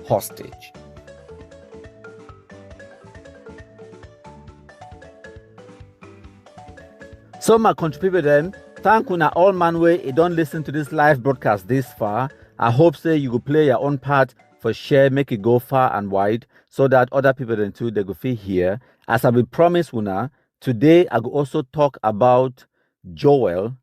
hostage. So my country people then, thank you all man way you don't listen to this live broadcast this far. I hope say you will play your own part for share, make it go far and wide so that other people then too they go feel here. As I will promise una, today I will also talk about Joel,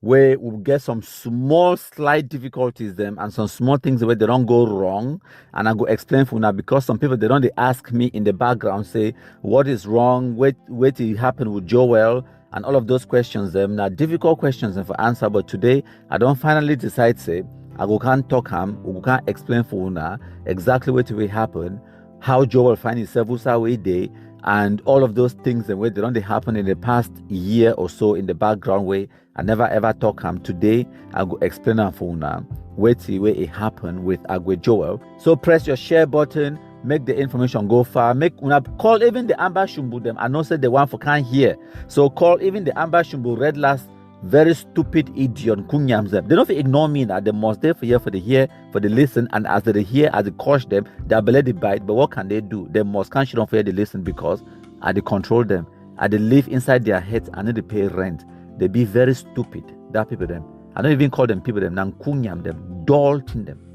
where we'll get some small slight difficulties them and some small things where they don't go wrong. And I go explain for now because some people they don't they ask me in the background say what is wrong, what it happened with Joel, and all of those questions them now difficult questions and for answer. But today I don't finally decide say I go can't talk him, we can't explain for una exactly what will happen, how Joel find himself way day, and all of those things and where they don't they happen in the past year or so in the background way. I never ever talk him. Today I go explain them for una where it happened with Agwe Joel. So press your share button, make the information go far, make una call even the Amba Shumbu them. I know say the one for can't hear. So call even the Amba Shumbu red last very stupid idiot kunyams them. They don't ignore me now. They must there for here for the hear, for the listen, and as they hear, as they coach them, they are below the bite. But what can they do? They must can't shit on for the listen because I they control them. I they live inside their heads and they pay rent. They be very stupid. That people them. I don't even call them people them. Nang kunyam them, dolting them.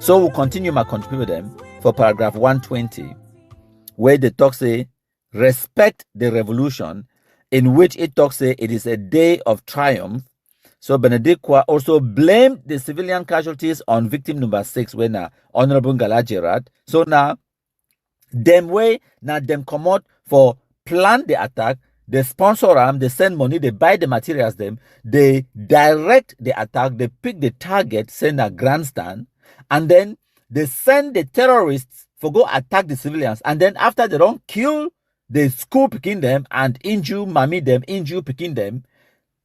So we'll continue my contribute them for paragraph 120, where the talk say, respect the revolution, in which it talks say it is a day of triumph. So Benedict KUAH also blamed the civilian casualties on victim number 6, when Honorable Ngalajerat. So now, them way, now them come out for plan the attack, they sponsor them, they send money, they buy the materials them, they direct the attack, they pick the target, send a grandstand, and then they send the terrorists for go attack the civilians. And then after they don't kill the school picking them and injure mommy them, injure picking them,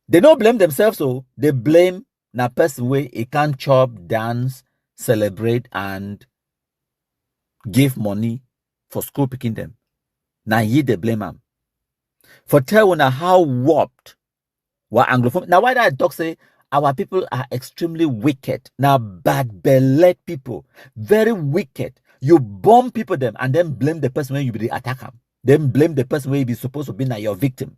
they don't blame themselves. So they blame na person way he can't chop, dance, celebrate, and give money for school picking them. Now ye they blame them. For tell una how warped what Anglophone. Now why that talk say our people are extremely wicked. Now, bad belly people, very wicked. You bomb people them and then blame the person when you be the attack them. then blame the person where you be supposed to be now your victim.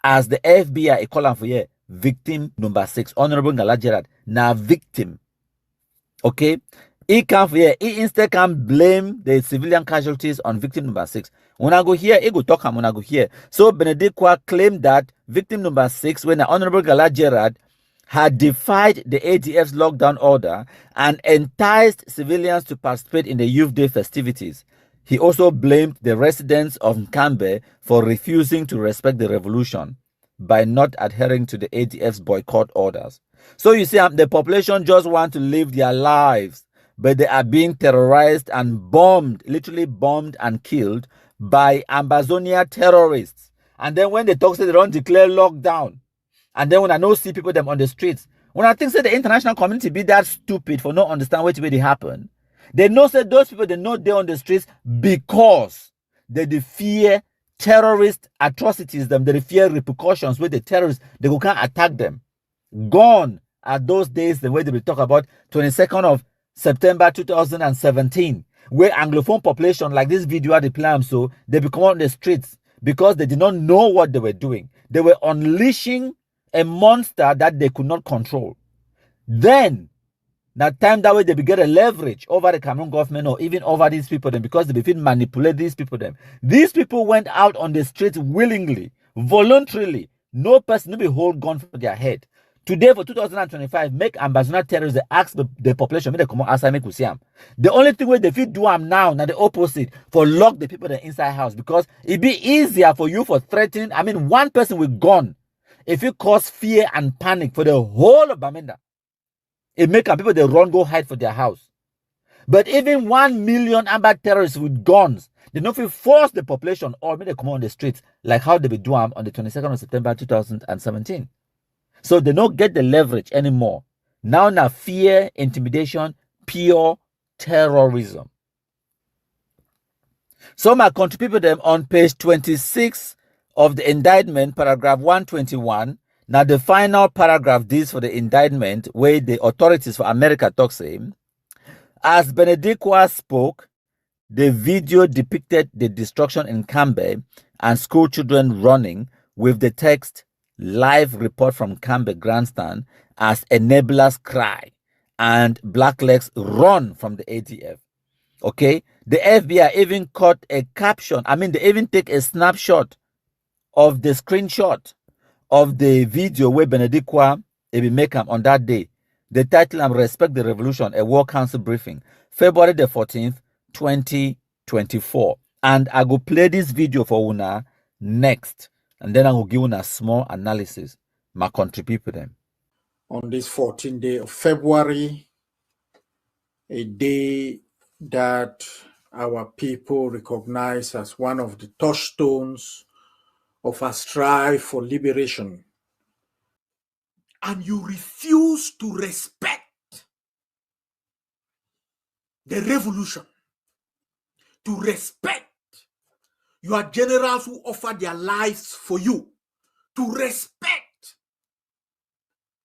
As the FBI call am for here, victim number 6, Honorable Ngala Gerald, now victim. Okay, he can for here, he instead can blame the civilian casualties on victim number 6. When I go here, he go talk when I go here. So Benedict KUAH claimed that victim number 6, when the Honorable Ngala Gerald had defied the ADF's lockdown order and enticed civilians to participate in the Youth Day festivities. He also blamed the residents of Nkambe for refusing to respect the revolution by not adhering to the ADF's boycott orders. So you see, the population just want to live their lives, but they are being terrorized and bombed, literally bombed and killed by Ambazonia terrorists. And then when they talk, say they don't declare lockdown. And then when I know see people them on the streets, when I think say the international community be that stupid for not understand what really happen, they know say those people they know they're on the streets because they fear terrorist atrocities, they fear repercussions with the terrorists, they go can't attack them. Gone are those days the way they will talk about 22nd of September 2017, where Anglophone population like this video at the plan, so they become on the streets because they did not know what they were doing. They were unleashing a monster that they could not control. Then, that time that way they get a leverage over the Cameroon government or even over these people then because they begin manipulate these people then. These people went out on the streets willingly, voluntarily. No person will be hold gun for their head. Today for 2025, make Ambazonia terrorists they ask the population, make they come outside, make we see them. The only thing where they fit do am now, the opposite, for lock the people that inside house because it be easier for you for threatening. I mean, one person with gun. If you cause fear and panic for the whole of Bamenda, it make people they run go hide for their house. But even 1 million Amba terrorists with guns, they don't feel force the population or make they come on the streets like how they be doing on the 22nd of September 2017. So they don't get the leverage anymore. Now fear, intimidation, pure terrorism. So my country people them on page 26 of the indictment, paragraph 121. Now the final paragraph this for the indictment where the authorities for America talk say, as Benedict KUAH spoke, the video depicted the destruction in Nkambe and school children running with the text live report from Nkambe Grandstand as enablers cry and blacklegs run from the ADF. Okay, the FBI even caught a caption. I mean, they even take a snapshot of the screenshot of the video where Benedict KUAH make on that day. The title and Respect the Revolution, a War Council briefing, February the 14th, 2024. And I go play this video for Una next. And then I will give Una a small analysis. My country people them. On this 14th day of February, a day that our people recognize as one of the touchstones of our strive for liberation. And you refuse to respect the revolution, to respect your generals who offer their lives for you, to respect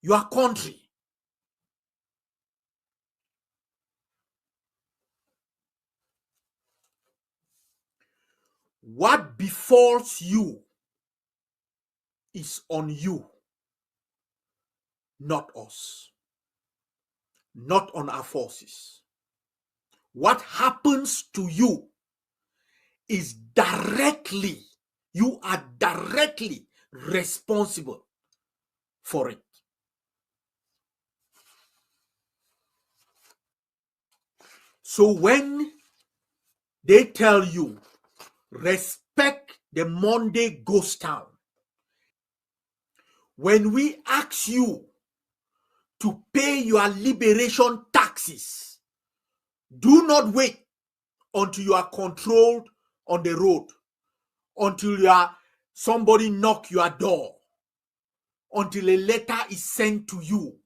your country. What befalls you is on you, not us, not on our forces. What happens to you is directly, you are directly responsible for it. So when they tell you, respect the Monday ghost town, when we ask you to pay your liberation taxes, do not wait until you are controlled on the road, until somebody knock your door, until a letter is sent to you.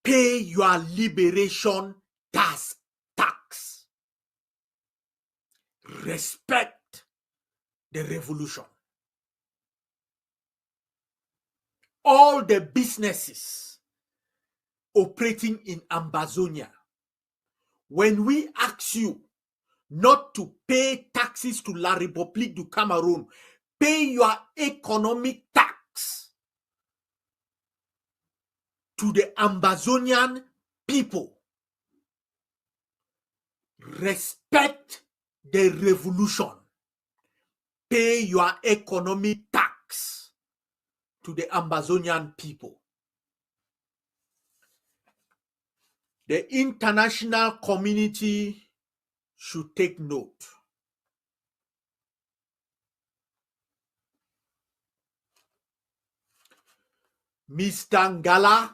Pay your liberation tax. Respect the revolution. All the businesses operating in Ambazonia, when we ask you not to pay taxes to La République du Cameroon. Pay your economic tax to the Ambazonian people. Respect the revolution. Pay your economic tax to the Ambazonian people. The international community should take note. Mr. Ngala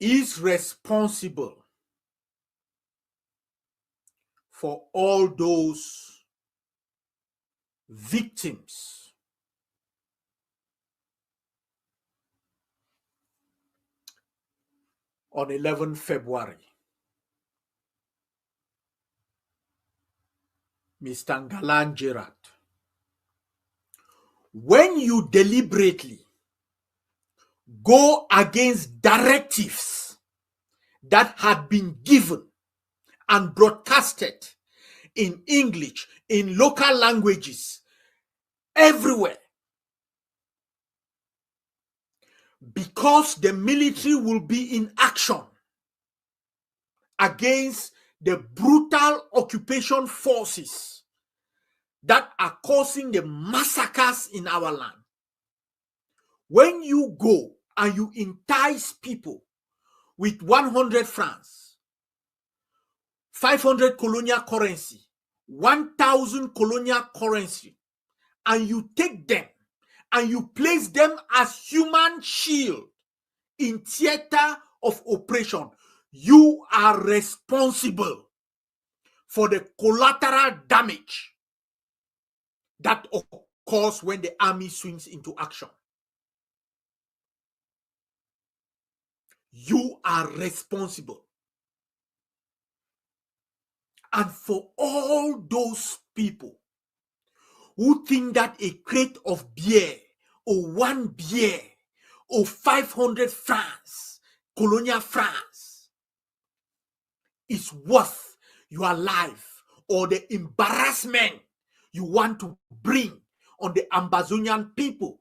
is responsible for all those victims on 11 February. Mr. Ngala Gerard, when you deliberately go against directives that had been given and broadcasted in English, in local languages, everywhere, because the military will be in action against the brutal occupation forces that are causing the massacres in our land. When you go and you entice people with 100 francs, 500 colonial currency, 1,000 colonial currency, and you take them and you place them as human shield in theater of operation, you are responsible for the collateral damage that occurs when the army swings into action. You are responsible. And for all those people who think that a crate of beer or one beer or 500 francs, colonial francs, is worth your life or the embarrassment you want to bring on the Ambazonian people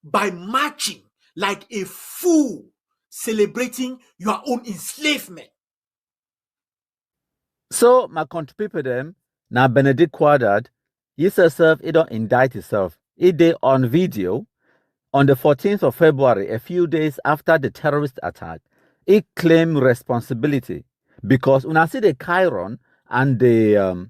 by marching like a fool, celebrating your own enslavement. So, my country people, them, now Benedict KUAH, he self, he don't indict himself. He did on video on the 14th of February, a few days after the terrorist attack. He claimed responsibility because when I see the Chiron and the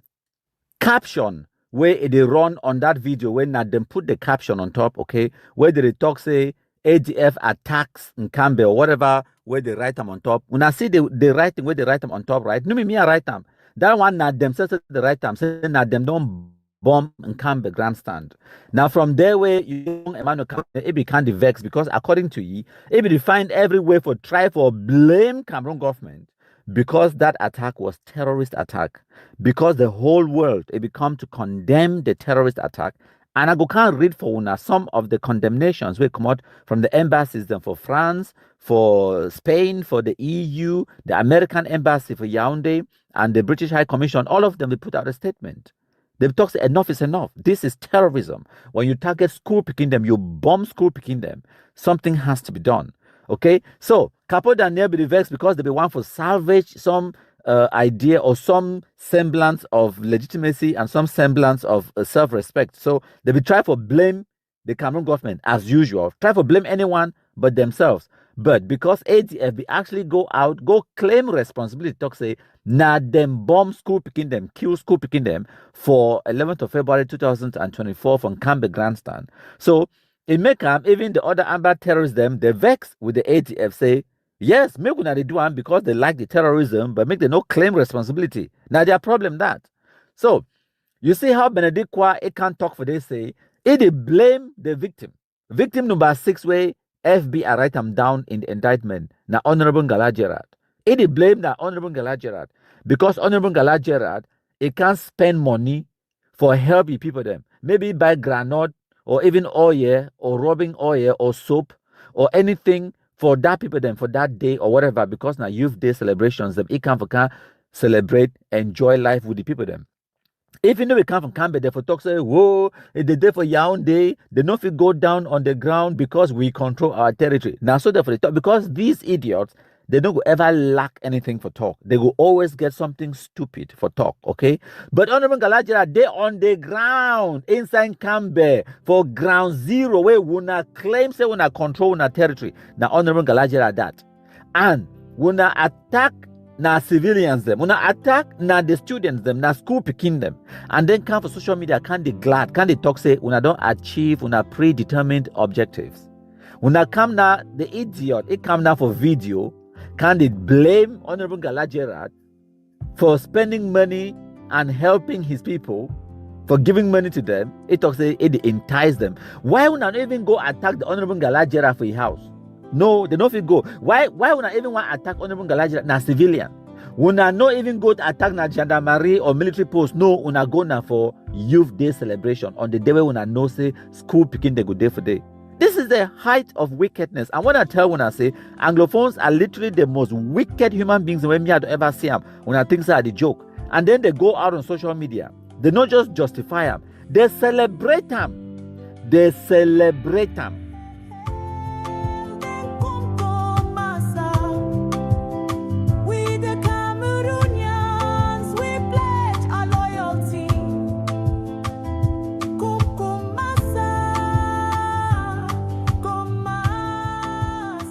caption where they run on that video, when them put the caption on top, okay, where they talk say ADF attacks Nkambe or whatever, where they write them on top. When I see the writing where they write them on top, right? No, me I write them. That one not themselves the right time, say that them don't bomb Nkambe Grandstand. Now from there where you Emmanuel it become the vex because according to ye, it be find every way for try for blame Cameroon government because that attack was terrorist attack, because the whole world it become to condemn the terrorist attack. And I go can't read for una some of the condemnations will come out from the embassies then for France, for Spain, for the EU, the American embassy for Yaoundé, and the British High Commission. All of them will put out a statement. They talk say enough is enough. This is terrorism. When you target school picking them, you bomb school picking them. Something has to be done. Okay, so Capo Daniel be vexed because they be want for salvage some idea or some semblance of legitimacy and some semblance of self-respect. So they be try for blame the Cameroon government as usual. Try for blame anyone but themselves. But because ADF be actually go out, go claim responsibility, talk say, nah them bomb school picking them, kill school picking them for 11th of February 2024 from Nkambe Grandstand. So in Mekam, even the other Amba terrorists them, they vex with the ADF, say, yes, make una they do one because they like the terrorism, but make them no claim responsibility. Now their problem that. So you see how Benedict KUAH it can't talk for they say, they blame the victim. Victim number 6 way FBI write them down in the indictment. Now Honorable Ngala Gerard. They blame that Honorable Ngala Gerard because Honorable Ngala Gerard it can't spend money for helping people them. Maybe buy granite or even oil or rubbing oil or soap or anything for that people then for that day or whatever, because now youth day celebrations them it can celebrate, enjoy life with the people them. Even though we come from Nkambe, they for talk say, whoa, the day for Yaoundé, they don't feel go down on the ground because we control our territory. Now, so therefore they talk, because these idiots, they don't go ever lack anything for talk. They will always get something stupid for talk, okay? But Honorable Galajera, they on the ground inside Nkambe for ground zero where Wuna claim say Wuna control Wuna territory. Now, Honorable Galajera that. And Wuna attack na civilians them, Wuna attack na the students them, na school picking them. And then come for social media, can they glad, can they talk say Wuna don't achieve Wuna predetermined objectives. Wuna come now, the idiot, it come now for video. Can they blame Honorable Galajera for spending money and helping his people, for giving money to them? It talks it entice them. Why would not even go attack the Honorable Galajera for his house? No, they don't go. Why would not even want to attack Honorable Galajera na civilian? Would not even go to attack na gendarmerie or military post? No, would not go now for youth day celebration on the day when I know say school picking the good day for day. This is the height of wickedness. And when I say Anglophones are literally the most wicked human beings when me had ever see them, when I think are the joke. And then they go out on social media. They not just justify them, they celebrate them. They celebrate them.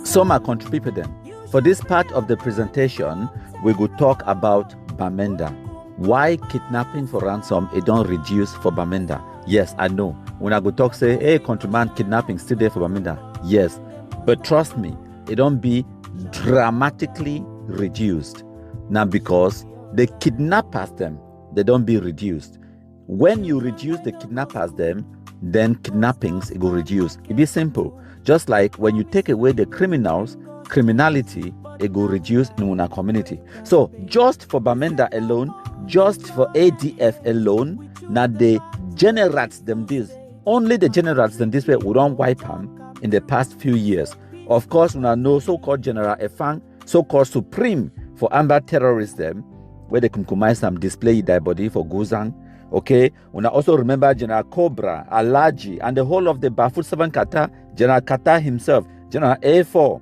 Some are contributing them. For this part of the presentation, we will talk about Bamenda. Why kidnapping for ransom it don't reduce for Bamenda? Yes, I know. When I go talk say, hey, countryman, kidnapping still there for Bamenda. Yes, but trust me, it don't be dramatically reduced. Now because the kidnappers them, they don't be reduced. When you reduce the kidnappers them, then kidnappings it will reduce. It be simple. Just like when you take away the criminals, criminality, it will reduce in our community. So just for Bamenda alone, just for ADF alone, now the generals them this, only the generals them this way we don't wipe them in the past few years. Of course, we know so-called General Efang, so-called Supreme for Amba terrorists them, where they compromise some display their body for Guzang. Okay, when I also remember General Cobra, Alaji, and the whole of the Bafut 7 Kata, General Kata himself, General A4,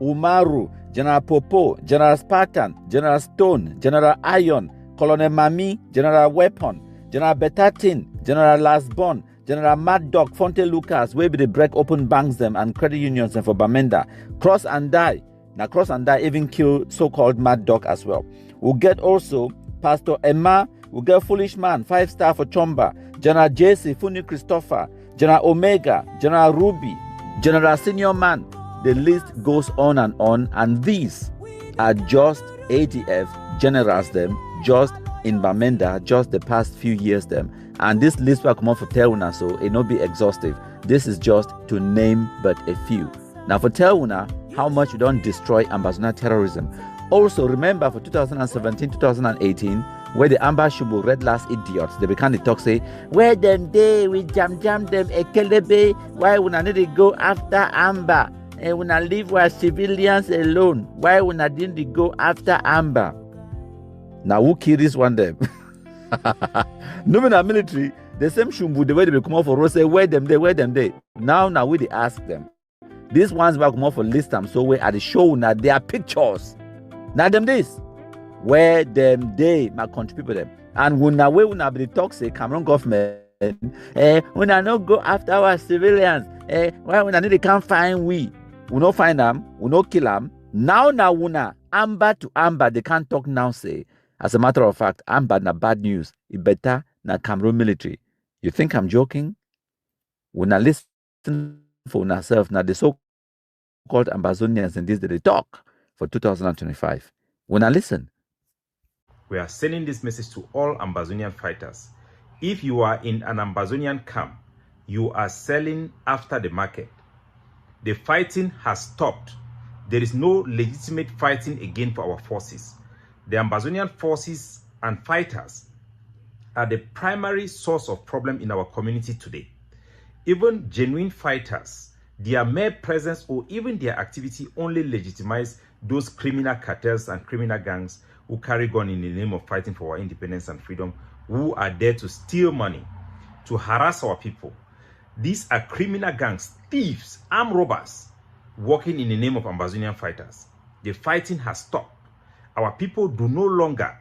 Umaru, General Popo, General Spartan, General Stone, General Iron, Colonel Mami, General Weapon, General Betatin, General Lasbon, General Mad Dog, Fonte Lucas, where they break open banks them and credit unions and for Bamenda, Cross and Die. Now Cross and Die even kill so-called Mad Dog as well. We'll get also Pastor Emma, we'll get Foolish Man, 5-star for Chomba, General JC, Funi Christopher, General Omega, General Ruby, General Senior Man. The list goes on, and these are just ADF generals them, just in Bamenda, just the past few years them. And this list will come out for Teruna, so it not be exhaustive. This is just to name but a few. Now for Teruna, how much you don't destroy Ambazonia terrorism. Also, remember for 2017, 2018, where the Amba Shubu red last idiots, they began to talk say, where them they, we jam them, a kelebe, why would I need to go after Amba? And when I leave our civilians alone, why would I didn't go after Amba? Now who killed this one them? No in our military, the same Shumbu, the way they come out for Rose, where them they. Now we they ask them. These ones will come out for list them, so we at the show now their pictures. Now them this, where them they might contribute them. And when we will be toxic Cameroon government, when I not go after our civilians, why when I need to can't find we not find them, we not kill them. Now wuna Amba to Amba, they can't talk now say. As a matter of fact, Amba na bad news. It better na Cameroon military. You think I'm joking? When I listen for ourselves, now the so-called Ambazonians and this they talk for 2025. When I listen. We are sending this message to all Ambazonian fighters. If you are in an Ambazonian camp, you are selling after the market. The fighting has stopped. There is no legitimate fighting again for our forces. The Ambazonian forces and fighters are the primary source of problem in our community today. Even genuine fighters Their mere presence or even their activity only legitimize those criminal cartels and criminal gangs who carry gun in the name of fighting for our independence and freedom, who are there to steal money, to harass our people. These are criminal gangs, thieves, armed robbers, working in the name of Ambazonian fighters. The fighting has stopped. Our people do no longer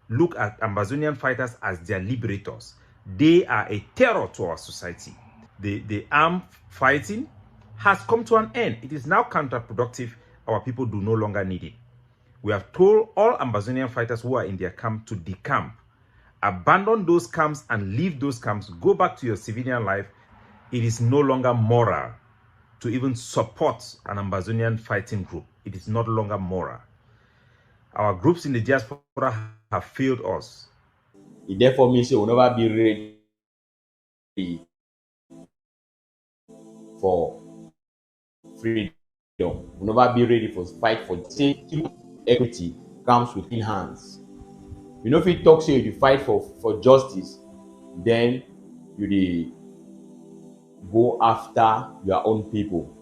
look at Ambazonian fighters as their liberators. They are a terror to our society. The armed fighting has come to an end. It is now counterproductive. Our people do no longer need it. We have told all Ambazonian fighters who are in their camp to decamp. Abandon those camps and leave those camps. Go back to your civilian life. It is no longer moral to even support an Ambazonian fighting group. It is no longer moral. Our groups in the diaspora have failed us. It therefore means you will never be ready for freedom. You will never be ready for fight for equity comes within hands. You know, if it talks you fight for justice, then you go after your own people.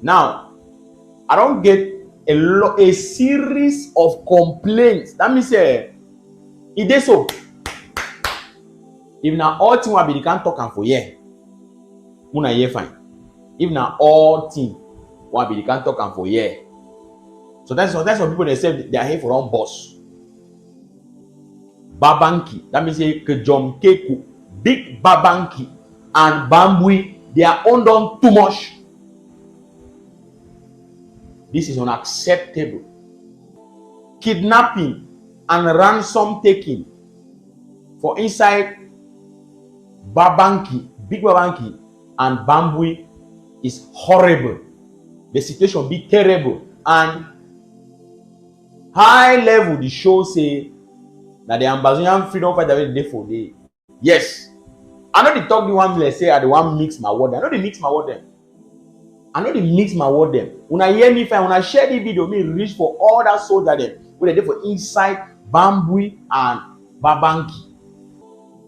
Now, I don't get a series of complaints. That means it is so. If now all team will be can't talk and for year, una year fine. If now all team will be can't talk and for year. So that's what people they say they are here for one boss. Babanki, that means Kejom Keku, Big Babanki and Bambui, they are undone too much. This is unacceptable. Kidnapping and ransom taking for inside Babanki, Big Babanki and Bambui is horrible. The situation be terrible and high level. The show say that the Ambazonian freedom fighter dey for day. Yes, I know they talk the one let's say I the one mix my word. I know they mix my word them. When I hear me fine, when I share the video, me reach for all that soldier them where they dey for inside Bambui and Babanki.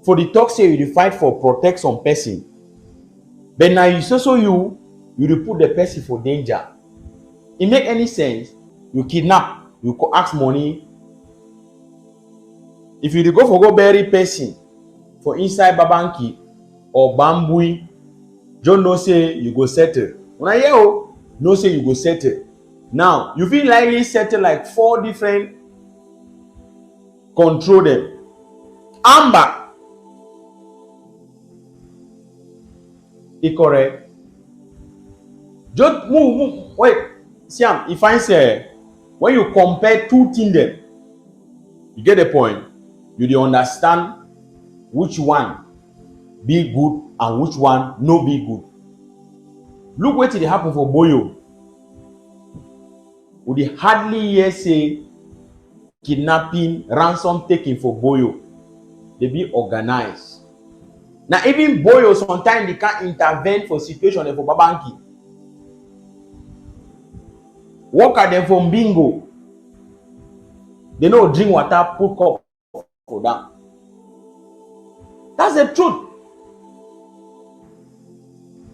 For the talk say you fight for protect some person, but now you so you put the person for danger. It make any sense? You kidnap, you ask money. If you go bury person for inside Babanki or Bambui, John no say you go settle. When I hear no say you go settle. Now you feel likely settle like 4 different control them. Amba, it correct. Just move. Wait, Siam. If I say when you compare 2 things, them, you get the point. You understand which one be good and which one no be good. Look what did happen for Boyo. Would they hardly hear say kidnapping, ransom taking for Boyo? They be organized. Now even Boyo sometimes they can't intervene for situation for Babanki. Work at them from bingo. They know drink water, put cup for them. That's the truth.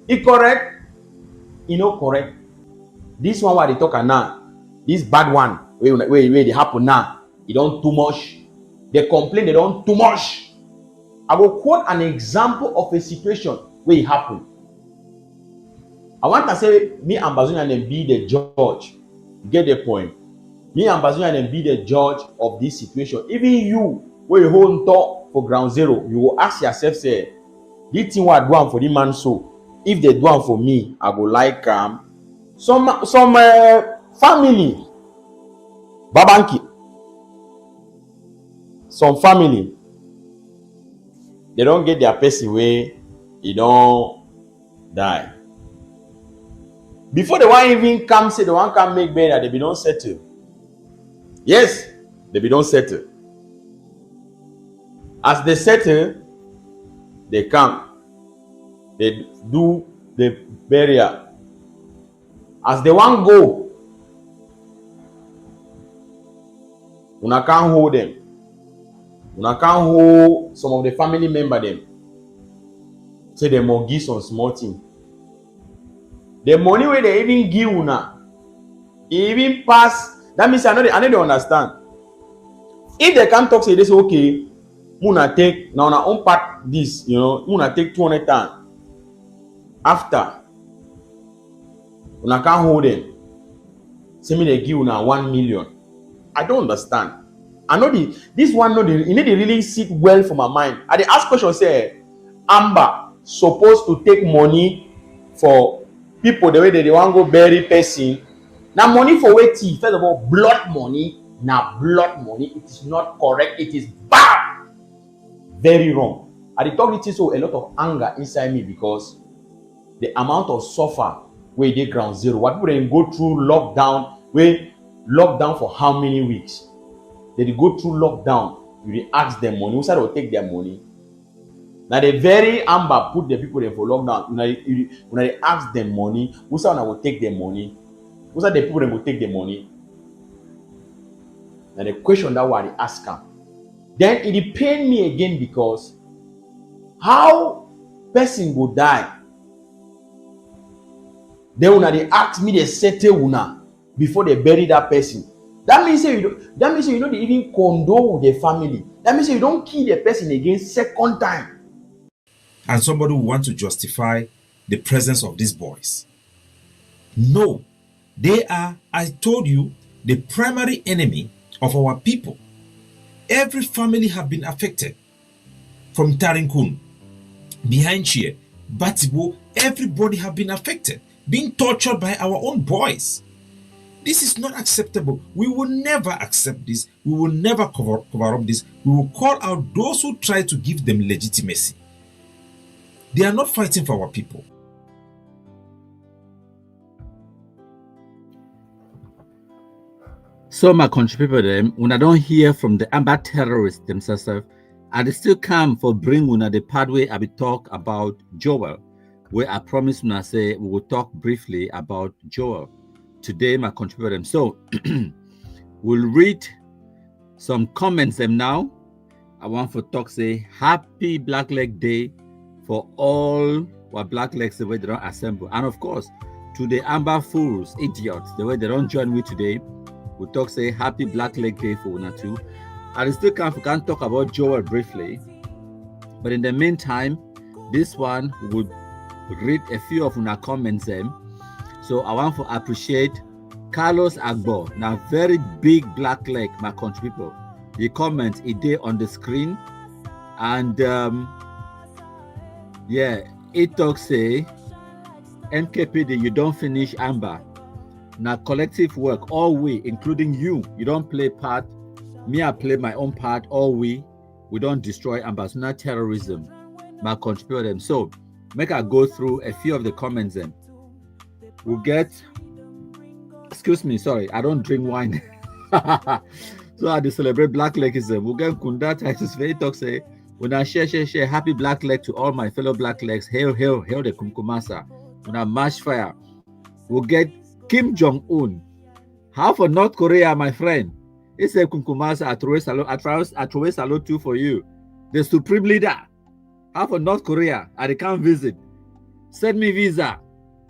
It correct? You know correct. This one what they talk now, this bad one where they happen now, it don't too much. They complain they don't too much. I will quote an example of a situation where it happened. I want to say me and Ambazonia and be the judge. Get the point. Me and Ambazonia and be the judge of this situation. Even you, where you hold talk for ground zero, you will ask yourself, say, this thing what do for the man so. If they do one for me, I go like some family, Babanki, some family, they don't get their person way, he don't die. Before the one even come say the one can make better, they be don't settle. Yes, they be don't settle. As they settle, they come. They do the burial. As they want go, una can't hold them. Una can't hold some of the family member them. Say they must give some small thing. The money where they even give una, even pass. That means I know they understand. If they can't talk, say this okay, una take now una own part this, you know, una take 200 times. After una can't hold them. Say me they give una 1 million. I don't understand. I know this one no you need to really sit well for my mind. I dey ask question say Amba supposed to take money for people the way they want go bury person. Now money for wetin? First of all, blood money. Now blood money. It is not correct. It is bad. Very wrong. I dey talk this so a lot of anger inside me because the amount of suffer where they ground zero. What people then go through lockdown, where lockdown for how many weeks? They go through lockdown. You ask them money. Who said will take their money? Now the very Amba put the people there for lockdown. When they ask them money, who said will take their money? Who said the people then will take their money? Now the question that why they ask them. Then it pain me again because how person go die? Then when they ask me, they settle una before they bury that person. That means you don't they even condole with the family. That means you don't kill the person again second time. And somebody will want to justify the presence of these boys. No, they are, I told you, the primary enemy of our people. Every family have been affected. From Tarinkun, behind Kiah, Batibo, everybody have been affected, being tortured by our own boys. This is not acceptable. We will never accept this. We will never cover up this. We will call out those who try to give them legitimacy. They are not fighting for our people. So my country people them, when I don't hear from the Amba terrorists themselves, I still come for bring una the pathway I be talk about Joel, where I promised una say we will talk briefly about Joel. Today, my country people them. So we'll read some comments them now. I want for talk say happy Black Leg Day for all what Black Legs the way they don't assemble. And of course, to the Amba fools, idiots, the way they don't join me today, we'll talk say happy Black Leg Day for una too. I still can't talk about Joel briefly. But in the meantime, this one would read a few of una comments them. So I want to appreciate Carlos Agbo, now very big black leg, my country people. The comment is there on the screen. And yeah, it talks say, MKPD, you don't finish Amba. Now collective work, all we, including you don't play part. Me, I play my own part, all we don't destroy Ambazonia terrorism. My country people them. So make I go through a few of the comments then. We'll get, excuse me, sorry, I don't drink wine. So I celebrate Black Legism. We'll get Kunda Titus Very Talk say, when I share, happy Black Leg to all my fellow Black Legs. Hail the Kumkumasa. When I mash fire. We'll get Kim Jong-un. How for North Korea, my friend? It's a Kumkumasa at salute too for you. The supreme leader. How for North Korea? I can't visit. Send me visa.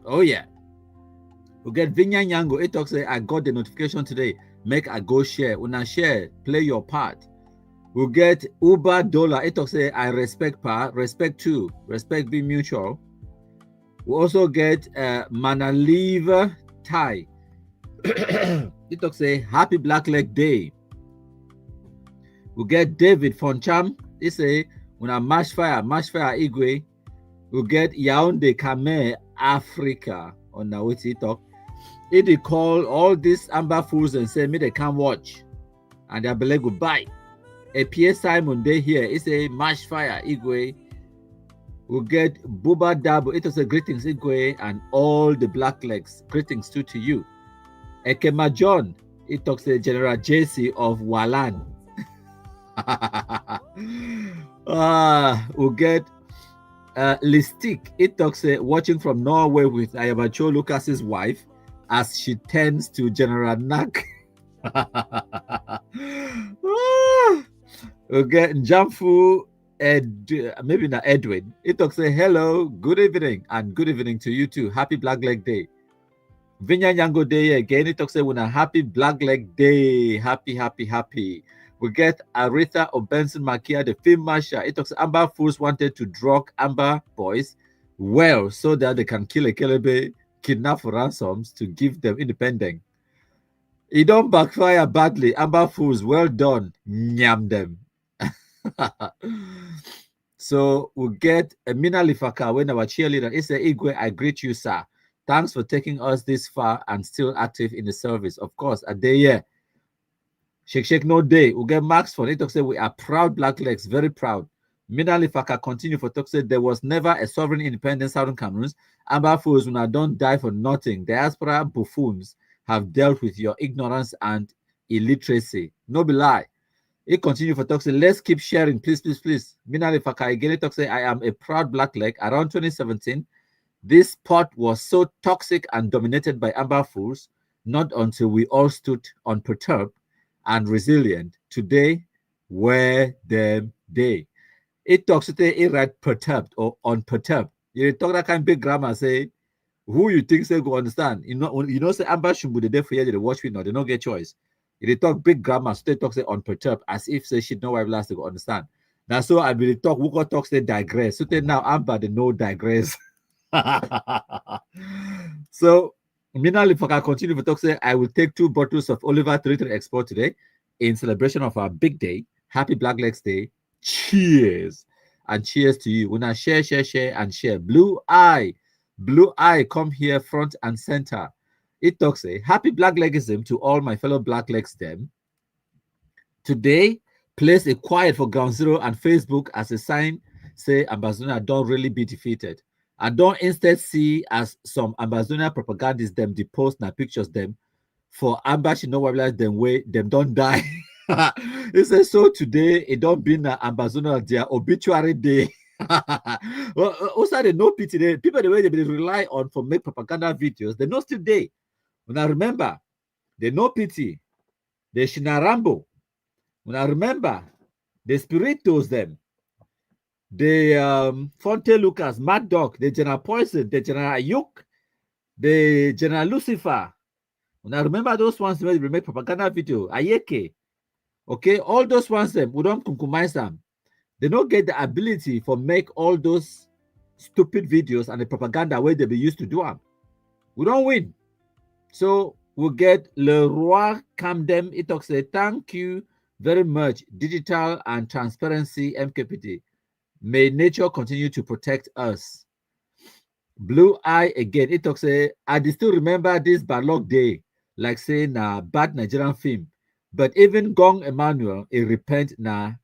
Oh yeah. We get Vinya Nyango. It talks say I got the notification today. Make I go share. When I share, play your part. We get Uber Dollar. It talks say I respect part, respect too, respect be mutual. We also get Manaliva Thai. It talks say happy Black Leg Day. We get David Foncham. It say when I mash fire Igwe. We get Yaounde Kame Africa on now with it talk. It call all these Amba fools and say me they can't watch. And they believe goodbye. A Pierre Simon Day here. It's a mash fire Igwe. We'll get Buba Dabo. It was a greetings Igwe and all the Black Legs. Greetings to you. Ekema John. It talks to General JC of Walan. We'll get Listic. It talks watching from Norway with Ayabacho Lucas's wife as she tends to General Nak. We'll get Njamfu maybe not Edwin. It talks say hello, good evening, and good evening to you too. Happy Black Leg Day. Vinya Yango Day again. It talks say when a happy Black Leg Day. Happy. We get Aretha Obenson Makia, the film marshal. It talks Amba fools wanted to drug Amba boys well so that they can kill a Kelebe, kidnap for ransoms to give them independence. It don't backfire badly. Amba fools, well done. Nyam them. So we'll get Mina Lifaka when our cheerleader is a Igwe. I greet you, sir. Thanks for taking us this far and still active in the service. Of course, a day here. Shake no day. We'll get marks for it. Talk say we are proud Black Legs, very proud. Mina Lifaka continue for talk say there was never a sovereign independent Southern Cameroon. Amba fools when I don't die for nothing. Diaspora buffoons have dealt with your ignorance and illiteracy. No be lie. He continue for talk say, let's keep sharing, please. Mina Lifaka again talk say, I am a proud Black Leg. Around 2017, this spot was so toxic and dominated by Amba fools, not until we all stood unperturbed and resilient. Today, where them day. It talks to it right perturbed or unperturbed. You talk that kind of big grammar say, who you think say go understand? You know say Amba Shumbu the day for you, they watch me now, they don't get choice. They talk big grammar, so they talk say unperturbed, as if say shit no wife last to go understand. Now so I will talk, who got talk say digress. So they now Amba they no digress. So Mina Lifaka continue to talk say I will take 2 bottles of Oliver 33 Export today in celebration of our big day. Happy Black Legs Day. Cheers. And cheers to you. When I share and share. Blue Eye, come here front and center. It talks say, happy Black Legism to all my fellow Black Legs them. Today, place a quiet for Ground Zero and Facebook as a sign, say Ambazonia don't really be defeated. And don't instead see as some Ambazonia propagandists them the post na pictures them for ambush no realize them way them don't die. It says so today it don't be na Ambazonia their obituary day. Well, also they know pity today. People the way they rely on for make propaganda videos, they know still day. When I remember, they know pity, they shinarambo. When I remember, the spiritos them, the Fonte Lucas, Mad Dog, the General Poison, the General Ayuk, the General Lucifer. When I remember those ones where they make propaganda video, Ayeke, okay, all those ones them, we don't compromise them. They don't get the ability for make all those stupid videos and the propaganda where they be used to do them. We don't win. So we'll get Le Roi Camden. It talks say thank you very much, digital and transparency MKPT. May nature continue to protect us. Blue Eye again. It talks say I still remember this Balog day, like saying bad Nigerian film. But even Gong Emmanuel, he repent now.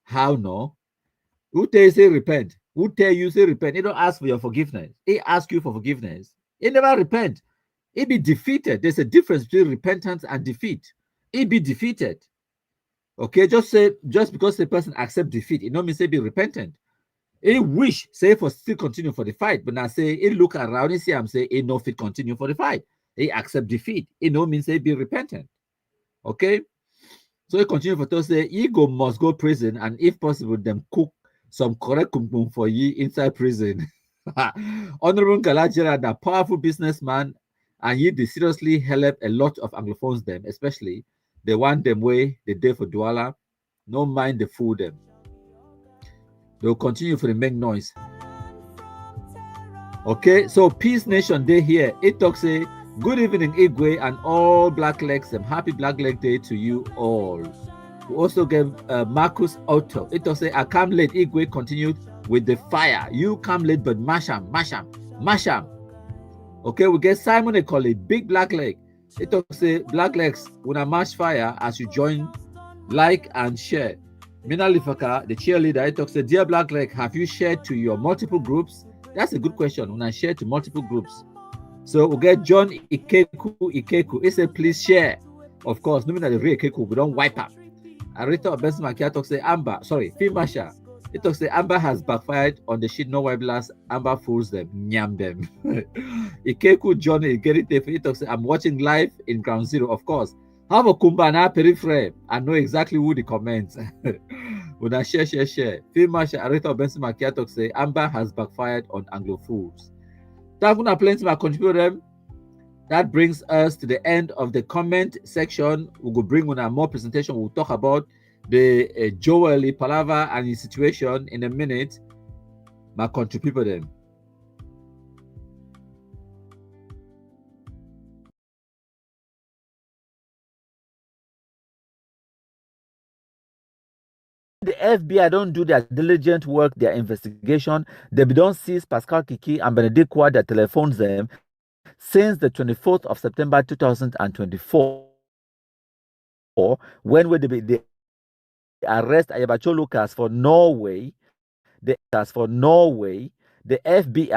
How no? Who tell you say repent? Who tell you say repent? He don't ask for your forgiveness. He ask you for forgiveness. He never repent. He be defeated. There's a difference between repentance and defeat. He be defeated. Okay, just because the person accept defeat, it don't mean say be repentant. He wish say for still continue for the fight, but now say he look around and see him say he no fit continue for the fight. He accept defeat. It no mean say be repentant. Okay, so he continue for to say he must go prison, and if possible, them cook some correct kumpum for ye inside prison. Honorable Galajera, the powerful businessman, and he did seriously help a lot of Anglophones them, especially they want them way the day for Douala. No mind the food them. They'll continue for the make noise. Okay, so Peace Nation Day here. It talks say good evening, Igwe, and all Black Legs. And happy Black Leg Day to you all. We also gave Marcus Otto. It talks say I come late. Igwe continued with the fire. You come late, but masham. Okay, we get Simon. They call it Big Black Leg. It talks say Black Legs when I mash fire as you join, like and share. Mina Lifaka, the cheerleader, it talks say dear Black Leg, have you shared to your multiple groups? That's a good question. When I share to multiple groups. So we get John Ikeku. It said please share. Of course, no matter the real Ikeku, we don't wipe up. Arita Benson Makia talks say Amba, sorry, Fimasha. It talks say Amba has backfired on the shit no wipe last. Amba fools them, nyam them. Ikeku John, it talks say I'm watching live in Ground Zero, of course. Have a kumbana periphery and know exactly who the comments. Una share. Field Marshal Aretha Benson Makiatok say Amba has backfired on Anglophiles. That gonna plenty my contribute them. That brings us to the end of the comment section. We will bring on a more presentation. We'll talk about the Joel Palava and his situation in a minute. My country people them. The FBI don't do their diligent work, their investigation. They don't seize Pascal Kikishy and Benedict KUAH that telephones them since the 24th of September 2024, when they arrest Ayabacho Lucas for Norway, the FBI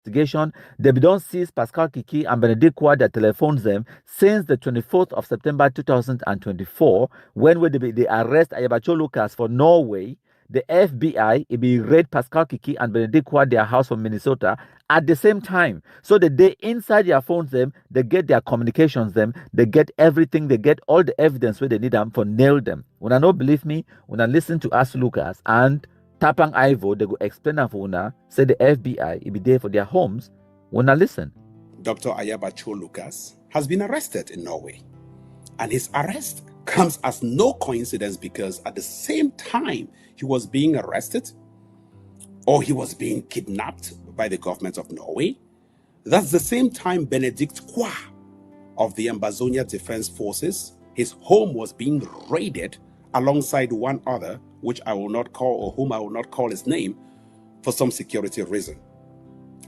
investigation. They don't seize Pascal Kikishy and Benedict KUAH that telephones them since the 24th of September 2024, when they arrest Ayabacho Lucas for Norway. The FBI be raid Pascal Kikishy and Benedict KUAH their house from Minnesota at the same time. So the day inside their phones them, they get their communications them, they get everything, they get all the evidence where they need them for nail them. When I don't believe me, when I listen to us Lucas and Tapang Ivo, they go explain for una, say the FBI it be there for their homes. When I listen. Dr. Ayabacho Lucas has been arrested in Norway. And his arrest comes as no coincidence because at the same time he was being arrested or he was being kidnapped by the government of Norway, that's the same time Benedict KUAH of the Ambazonia Defense Forces, his home was being raided alongside one other, which I will not call, or whom I will not call his name, for some security reason.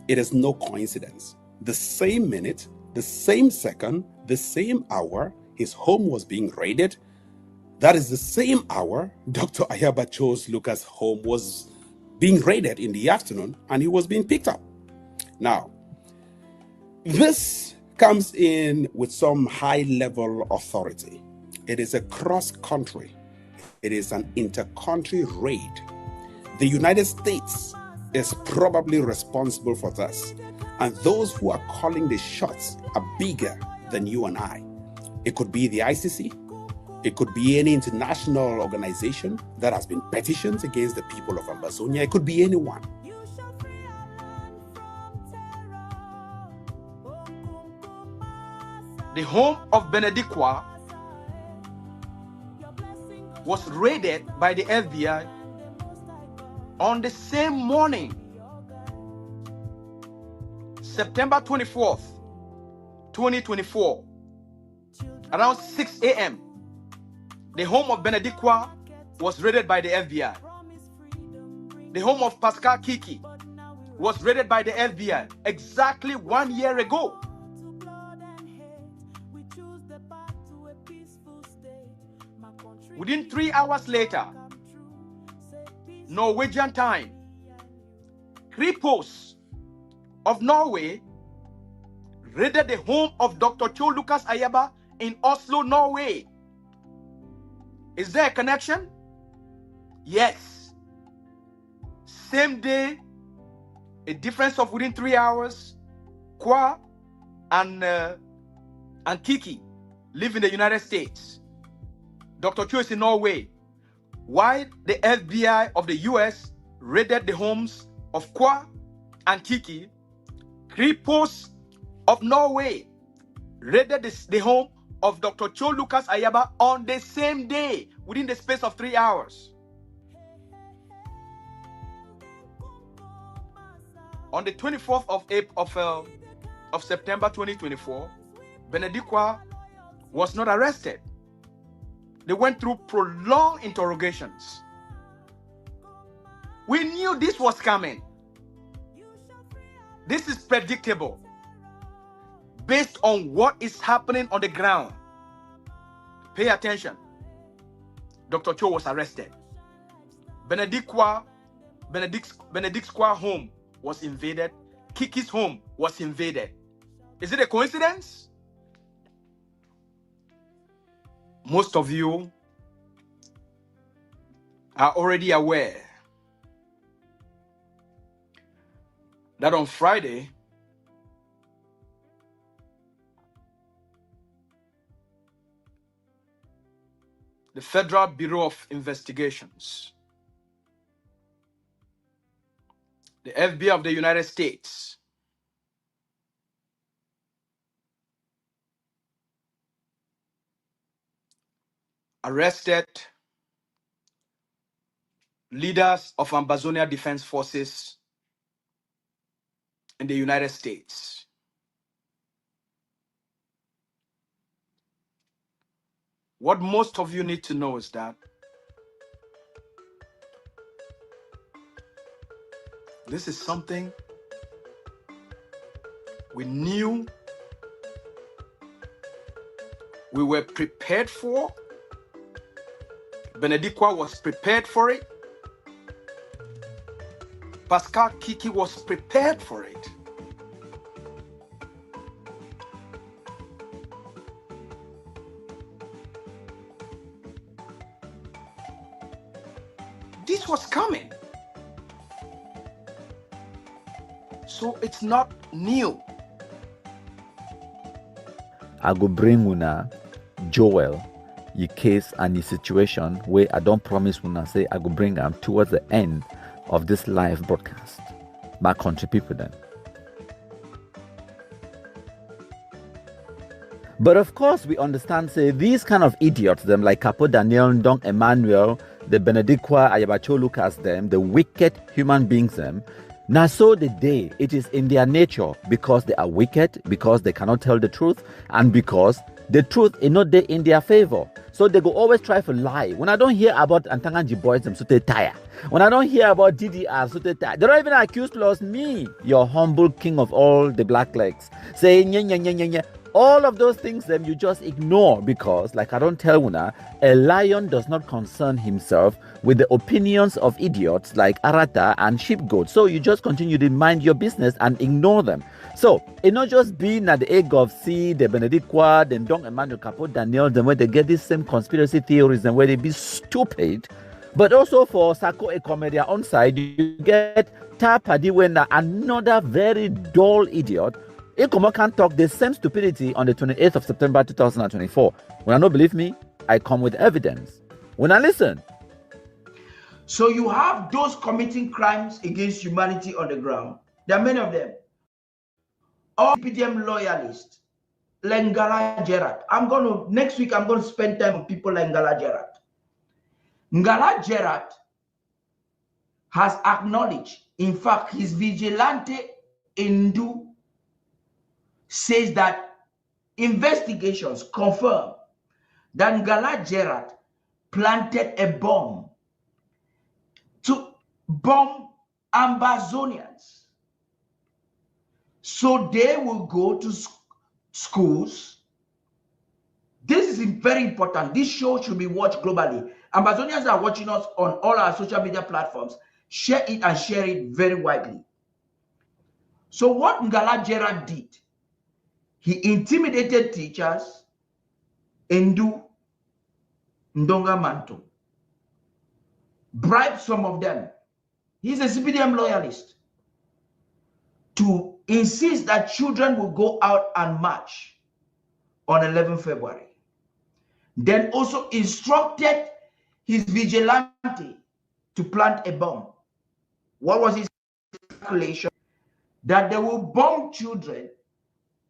It is no coincidence. The same minute, the same second, the same hour, his home was being raided. That is the same hour Dr. Ayabacho Lucas' home was being raided in the afternoon, and he was being picked up. Now, this comes in with some high-level authority. It is a cross-country. It is an inter-country raid. The United States is probably responsible for this. And those who are calling the shots are bigger than you and I. It could be the ICC. It could be any international organization that has been petitioned against the people of Ambazonia. It could be anyone. The home of Benedict KUAH was raided by the FBI on the same morning, September 24th, 2024, around 6 a.m. The home of Benedict KUAH was raided by the FBI. The home of Pascal Kikishy was raided by the FBI exactly 1 year ago. Within 3 hours later, Norwegian time, Kripos of Norway raided the home of Dr. Cho Lucas Ayaba in Oslo, Norway. Is there a connection? Yes. Same day, a difference of within 3 hours, KUAH and Kikishy live in the United States. Dr. Cho is in Norway. Why the FBI of the US raided the homes of KUAH and Kikishy, Kripos of Norway raided the home of Dr. Cho Lucas Ayaba on the same day, within the space of 3 hours. On the 24th of September 2024, Benedict KUAH was not arrested. They went through prolonged interrogations. We knew this was coming. This is predictable based on what is happening on the ground. Pay attention. Dr. Cho was arrested. Benedict KUAH home was invaded. Kikishy's home was invaded. Is it a coincidence? Most of you are already aware that on Friday, the Federal Bureau of Investigations, the FBI of the United States, arrested leaders of Ambazonia Defense Forces in the United States. What most of you need to know is that this is something we knew, we were prepared for. Benedict KUAH was prepared for it. Pascal Kikishy was prepared for it. This was coming. So it's not new. I go bring una Joel, your case and your situation where I don't promise una say I go bring them towards the end of this live broadcast. My country people then. But of course we understand say these kind of idiots, them like Capo Daniel, Ndong Emmanuel, the Benedict KUAH, Ayabacho Lucas, them, the wicked human beings, them. Now so the day it is in their nature because they are wicked, because they cannot tell the truth, and because the truth is not there in their favor. So they go always try to lie. When I don't hear about Antanganji boys, them so they tire. When I don't hear about DDR, so they tire. They don't even accuse plus me, your humble king of all the black legs, saying nya nya nya nya nya. All of those things them you just ignore because, like I don't tell una, a lion does not concern himself with the opinions of idiots like Arata and sheepgoat. So you just continue to mind your business and ignore them. So it not just being at the egg of C, the Benedict KUAH, then Ndong Emmanuel Capo Daniel, then where they get this same conspiracy theories and where they be stupid. But also for Sako Ekomedia on side, you get Tapadi Wenda, another very dull idiot. Ikomo can't talk the same stupidity on the 28th of September 2024. When I don't believe me, I come with evidence. When I listen. So you have those committing crimes against humanity on the ground. There are many of them. All PDM loyalists, like Ngala Gerard. Next week, I'm going to spend time with people like Ngala Gerard. Ngala Gerard has acknowledged, in fact, his vigilante Indu says that investigations confirm that Ngala Gerard planted a bomb to bomb Ambazonians. So they will go to schools. This is very important. This show should be watched globally. Ambazonians are watching us on all our social media platforms. Share it and share it very widely. So what Ngala Gerard did, he intimidated teachers, Ndu, Ndonga Manto, bribed some of them. He's a CPDM loyalist to insist that children will go out and march on 11 February. Then also instructed his vigilante to plant a bomb. What was his calculation? That they will bomb children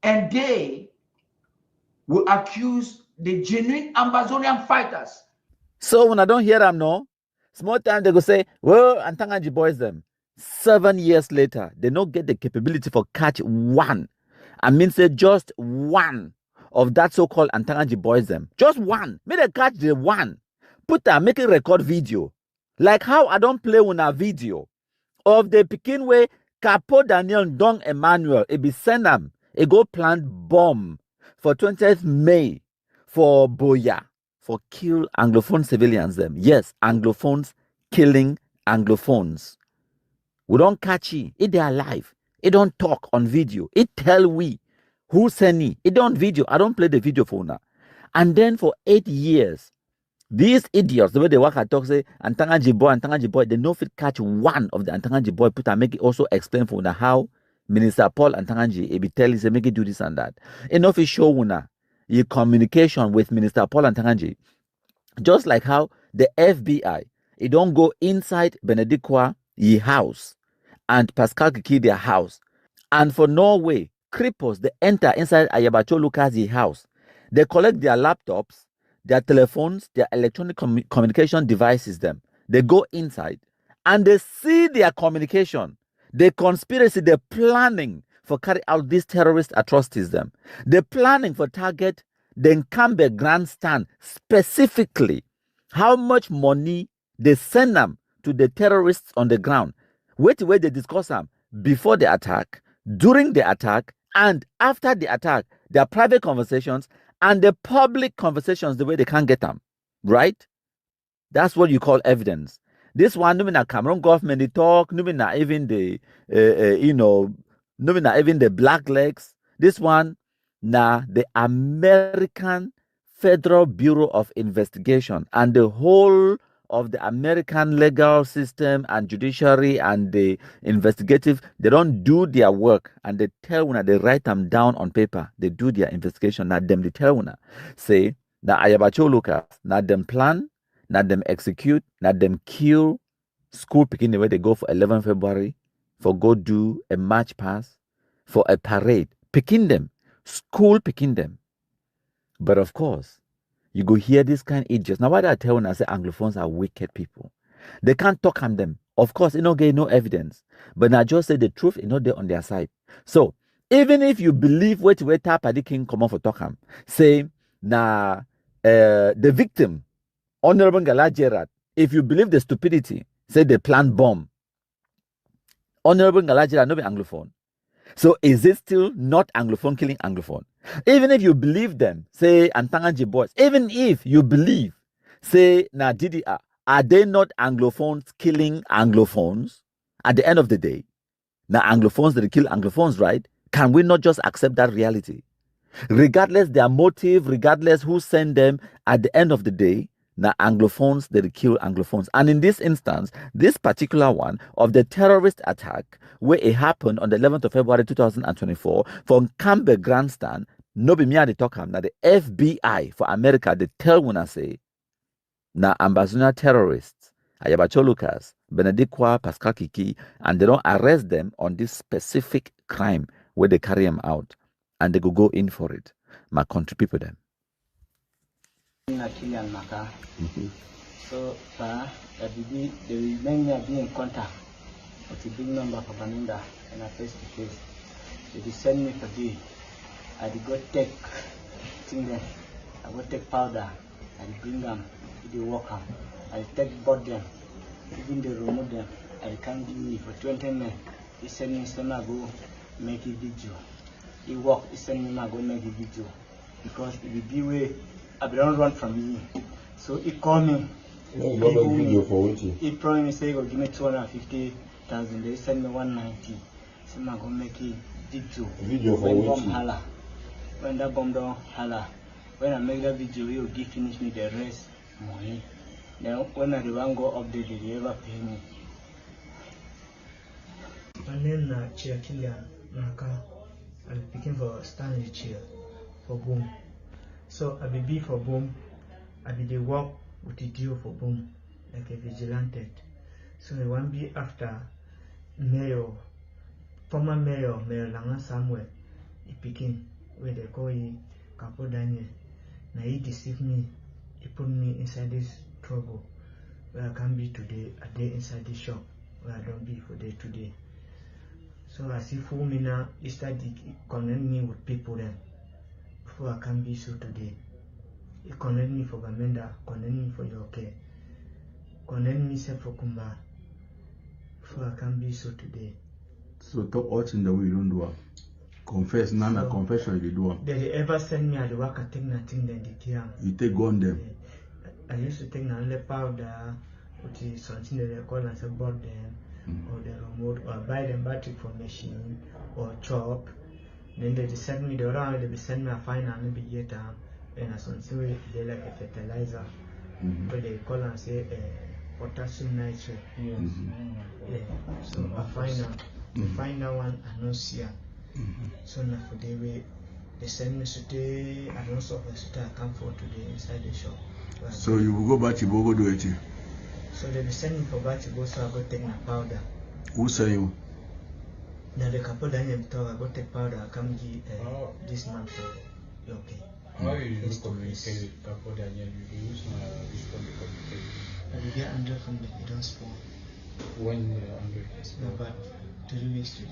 and they will accuse the genuine Ambazonian fighters. So when I don't hear them no, small time they go say, well, Antanganji boys them. 7 years later, they don't get the capability for catch one. I mean say just one of that so-called Antanganji boys them. Just one. May they catch the one. Put that, make a record video. Like how I don't play on a video of the Pekin way Capo Daniel Ndong Emmanuel, it be send them, it go plant bomb for 20th May for Boya, for kill Anglophone civilians them. Yes, Anglophones killing Anglophones. We don't catch it. It they alive. It don't talk on video. It tell we who send it. It don't video. I don't play the video for now. And then for 8 years, these idiots, the way they work at talk say, Antanganji boy, they no fit catch one of the Antanganji boy, put and make it also explain for una how Minister Paul Antanganji be tell say make it do this and that. Enough is show una your communication with Minister Paul Antanganji Just like how the FBI, it don't go inside Benedict KUAH house and Pascal Kikishy their house. And for Norway, cripples, they enter inside Ayabacho Lucas' house. They collect their laptops, their telephones, their electronic communication devices, them. They go inside and they see their communication, the conspiracy, they're planning for carry out these terrorist atrocities, them. They're planning for target the Nkambe Grandstand specifically. How much money they send them to the terrorists on the ground. Wait till they discuss them before the attack, during the attack, and after the attack. Their private conversations and the public conversations, the way they can't get them, right? That's what you call evidence. This one, no mean Cameroon government they talk, no mean even the, no mean even the black legs. This one, the American Federal Bureau of Investigation and the whole of the American legal system and judiciary and the investigative, they don't do their work and they tell when they write them down on paper. They do their investigation. Now them they tell when say na Ayabacho Lucas, na them plan, na them execute, na them kill school picking the way they go for 11 February, for go do a march pass, for a parade, picking them, school picking them. But of course, you go hear this kind of idiots. Now, why do I tell when I say Anglophones are wicked people? They can't talk on them. Of course, you know, get no evidence. But I just say the truth is not there on their side. So, even if you believe what Tapadi King come off for talk say, the victim, Honorable Ngala Gerard, if you believe the stupidity, say they plan bomb. Honorable Ngala Gerard, no be Anglophone. So is it still not Anglophone killing Anglophone? Even if you believe them, say Antanganji boys, even if you believe, say na DDR, are they not Anglophones killing Anglophones? At the end of the day, na Anglophones that kill Anglophones, right? Can we not just accept that reality? Regardless their motive, regardless who sent them, at the end of the day, na Anglophones that kill Anglophones. And in this instance, this particular one of the terrorist attack, where it happened on the 11th of February 2024 from Nkambe Grandstand, no be me at the talk, na the FBI for America, they tell when I say, na Ambazonia Terrorists, Ayabacho Lucas, Benedict KUAH, Pascal Kikishy, and they don't arrest them on this specific crime where they carry them out and they go in for it. My country people them. So, they will make me be in contact with a big number of Baninda and a face to face. They will send me for day. I will go take thing there. I will take powder. I will bring them to the worker. I will take board them. Even they remove them. I can't give me for 20 men. He send me some I go make a video. He walk. He send me I go make a video because it will be way. I don't run from me. So he called me. He promised me say he will give me 250,000. They send me 190. So I'm gonna make a video for bomb hala. When that bomb don't hala, when I make that video, he will give finish me the rest money. Then when I go update, they ever pay me. My name is Kiah. I'm picking for Stanley Chair for Boom. So I be for Boom. I be the work with the deal for Boom, like a vigilante. So I want be after Mayor, former Mayor Langa somewhere, he picking where they call him Capo Daniel. Now he deceived me, he put me inside this trouble where I can be today, a day inside the shop where I don't be for day today. So I see 4 minutes, he started connecting me with people then. Before I can be so today. He connect me for Bamenda, connect me for Yoke, connect me for Kumba. Before I can be so today. So talk out in the way you don't do it. Confess, none so, confession you do it. They ever send me at the work, I take nothing, then they kill. You take gun them. I used to take another powder, which is something that they call and say board them, or the remote, or buy them battery for machine, or chop. Then they send me the round, they send me a fine and be get and as on so they like a fertilizer. But they call and say potassium nitrate. Yes. Yeah. So I find out the final one I no see. So now for the way They send me today, I don't suffer today, I come for today inside the shop. So you will go back to Bogo do it. So they be sending me for back to go, so I go take my powder. Who say you? Now the couple Daniel talk, I go take powder, I come give this man for okay. How you do communicate with couple Daniel? You use this communicate. I will get 100 from the don't spoil. When 100? No, but 3 weeks today.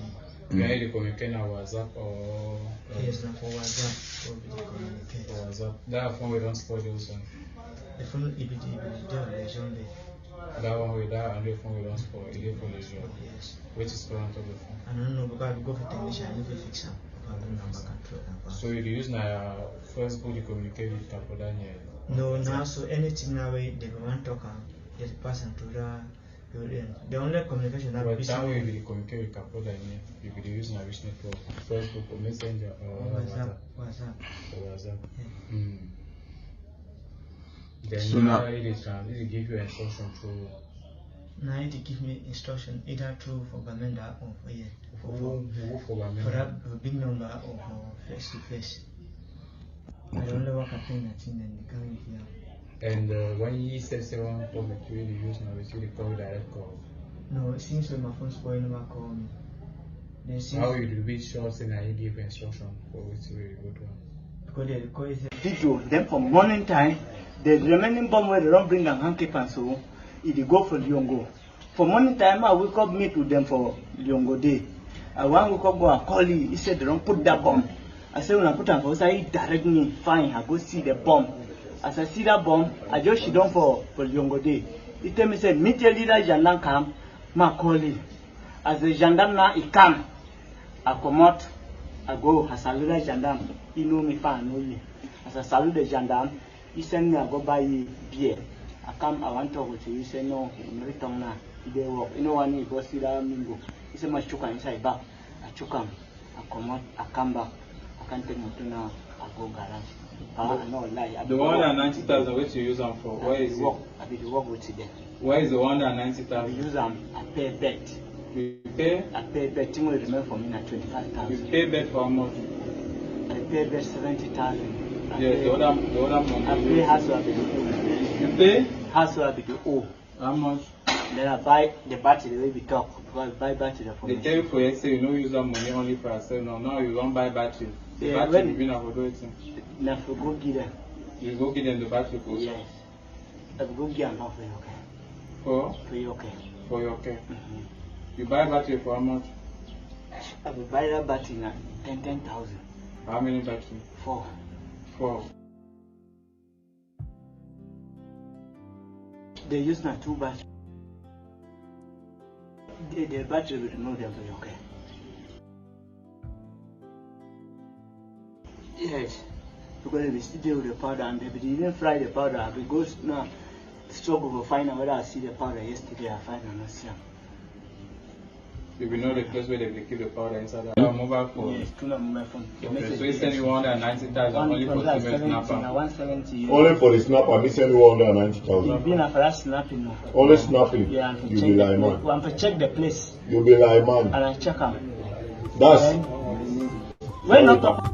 Can you communicate on WhatsApp or? Yes, not for WhatsApp. For video communicate. For WhatsApp. That phone we don't spoil those ones. The phone EBD, that one with that and the phone we don't spoil. It is for the job. Yes. Which is current of the phone? I don't know because I go for technician, I need to fix them. So you use now Facebook to communicate with Capo Daniel? No, now so anything now they want to talk get the person to the only communication that but that way you communicate with Capo Daniel, you could use now which network? Facebook or Messenger or WhatsApp. WhatsApp. Yeah. Then So now it give you instruction through. Now it give me instruction either through for Bamenda or for that big number or for face to face. I don't know what happened that thing and they come here. And when you say one call that you really use now, it's really call direct call. No, it seems when my phone spoil never call me. How you do be sure saying I give instruction for which really good one? Because they call it video. Then from morning time, the remaining bomb where they don't bring them handkerchief and so it go for Lyongo. For morning time, I wake up meet with them for Lyongo day. I want to go and call you. He said they don't put that bomb. I said when I put them for he direct me. Fine, I go see the bomb. As I see that bomb, I just sit down for Lyongo day. He tell me said meet your leader Gendarme come, ma call you. As the gendarme now he come, I come out, I go. As I salute the gendarme, he know me fine, know me. As I salute the gendarme, he send me I go buy beer. I come, I want to talk with you. He said no, in return now. They work. You know when he go see that mingo. He said my chuka inside back. I choke him. I come out, I come back. I can't take my to now. I go garage. I no lie. The 190,000 which you use them for, where is it? I be the work with them. Where is the I 190,000? use them. I pay bet. You pay? I pay bet. Thing will remain for me na 25,000. You pay bet for how much? I pay bet 70,000. Yes, the other money. I pay house will be the O. You pay? House will be the O. How much? Then I buy the battery the way we talk. Because I buy battery for They me. tell you for you say you don't use that money only for yourself. No, now you don't buy battery. The Yeah, battery when- you been able to do it. Now for go give them. You go give them the battery for Yes. I go give them for you okay. For you okay. For your care. You buy battery for how much? I will buy that battery now 10,000. How many battery? 4. 4. They use now 2 batteries. The battery will remove them for you okay. Yes. Because we still deal with the powder and they didn't fry the powder because now struggle to find out whether I see the powder yesterday I find and not see them. You will know the place where they keep the powder inside the mobile phone. Yes, to my phone. Okay, so you send you 190,000 only for the snapper. 170. Only for the snapper, me send you 190,000. You've been for that snapping now. Only snapping. Yeah, and You check be the like place. man. I'm to check the place. You be like man. And I check them. That's We're not talking.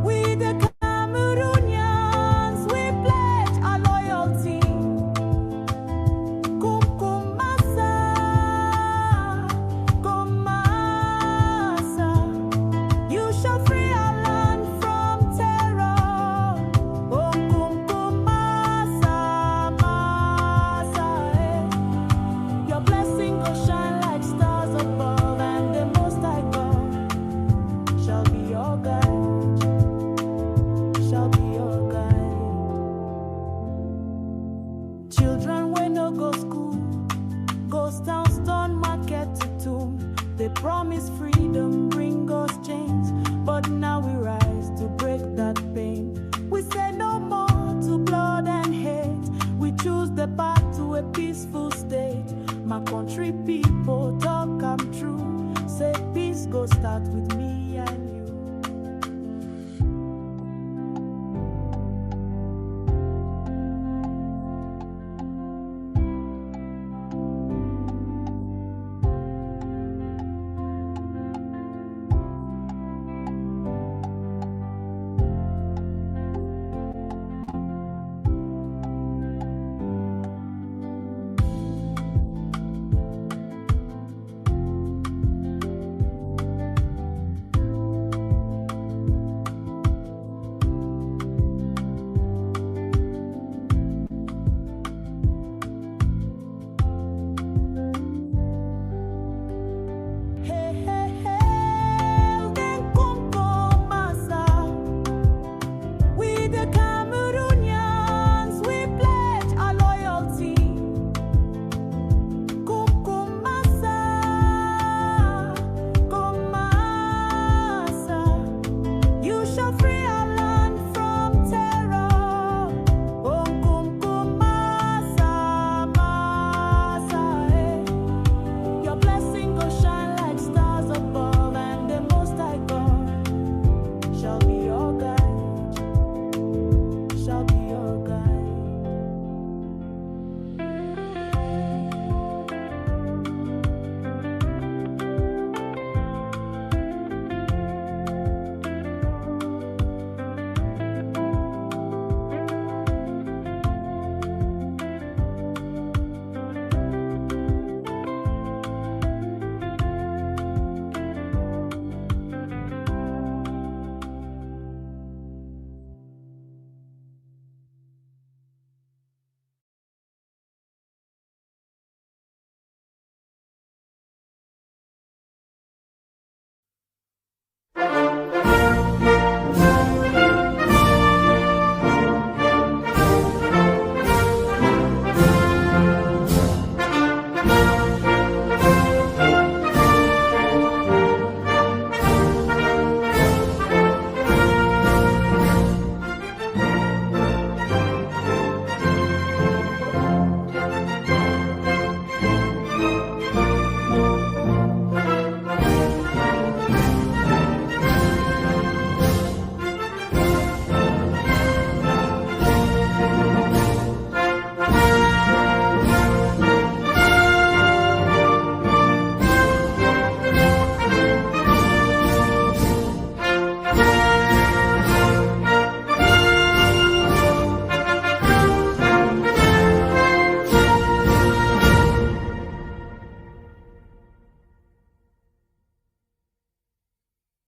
We the Cameroonians, we pledge our loyalty. Kumkumasa, Kumasa. You shall free our land from terror. Oh, Kumkumasa, Masa, eh. Your blessing will shine like stars above, and the Most High God shall be your guide, shall be your guide. Children when no go school, ghost town, stone market to tomb. They promise freedom, bring us chains, but now we rise to break that pain. We say no more to blood and hate. We choose the path to a peaceful state. My country people talk I'm true. Say peace go start with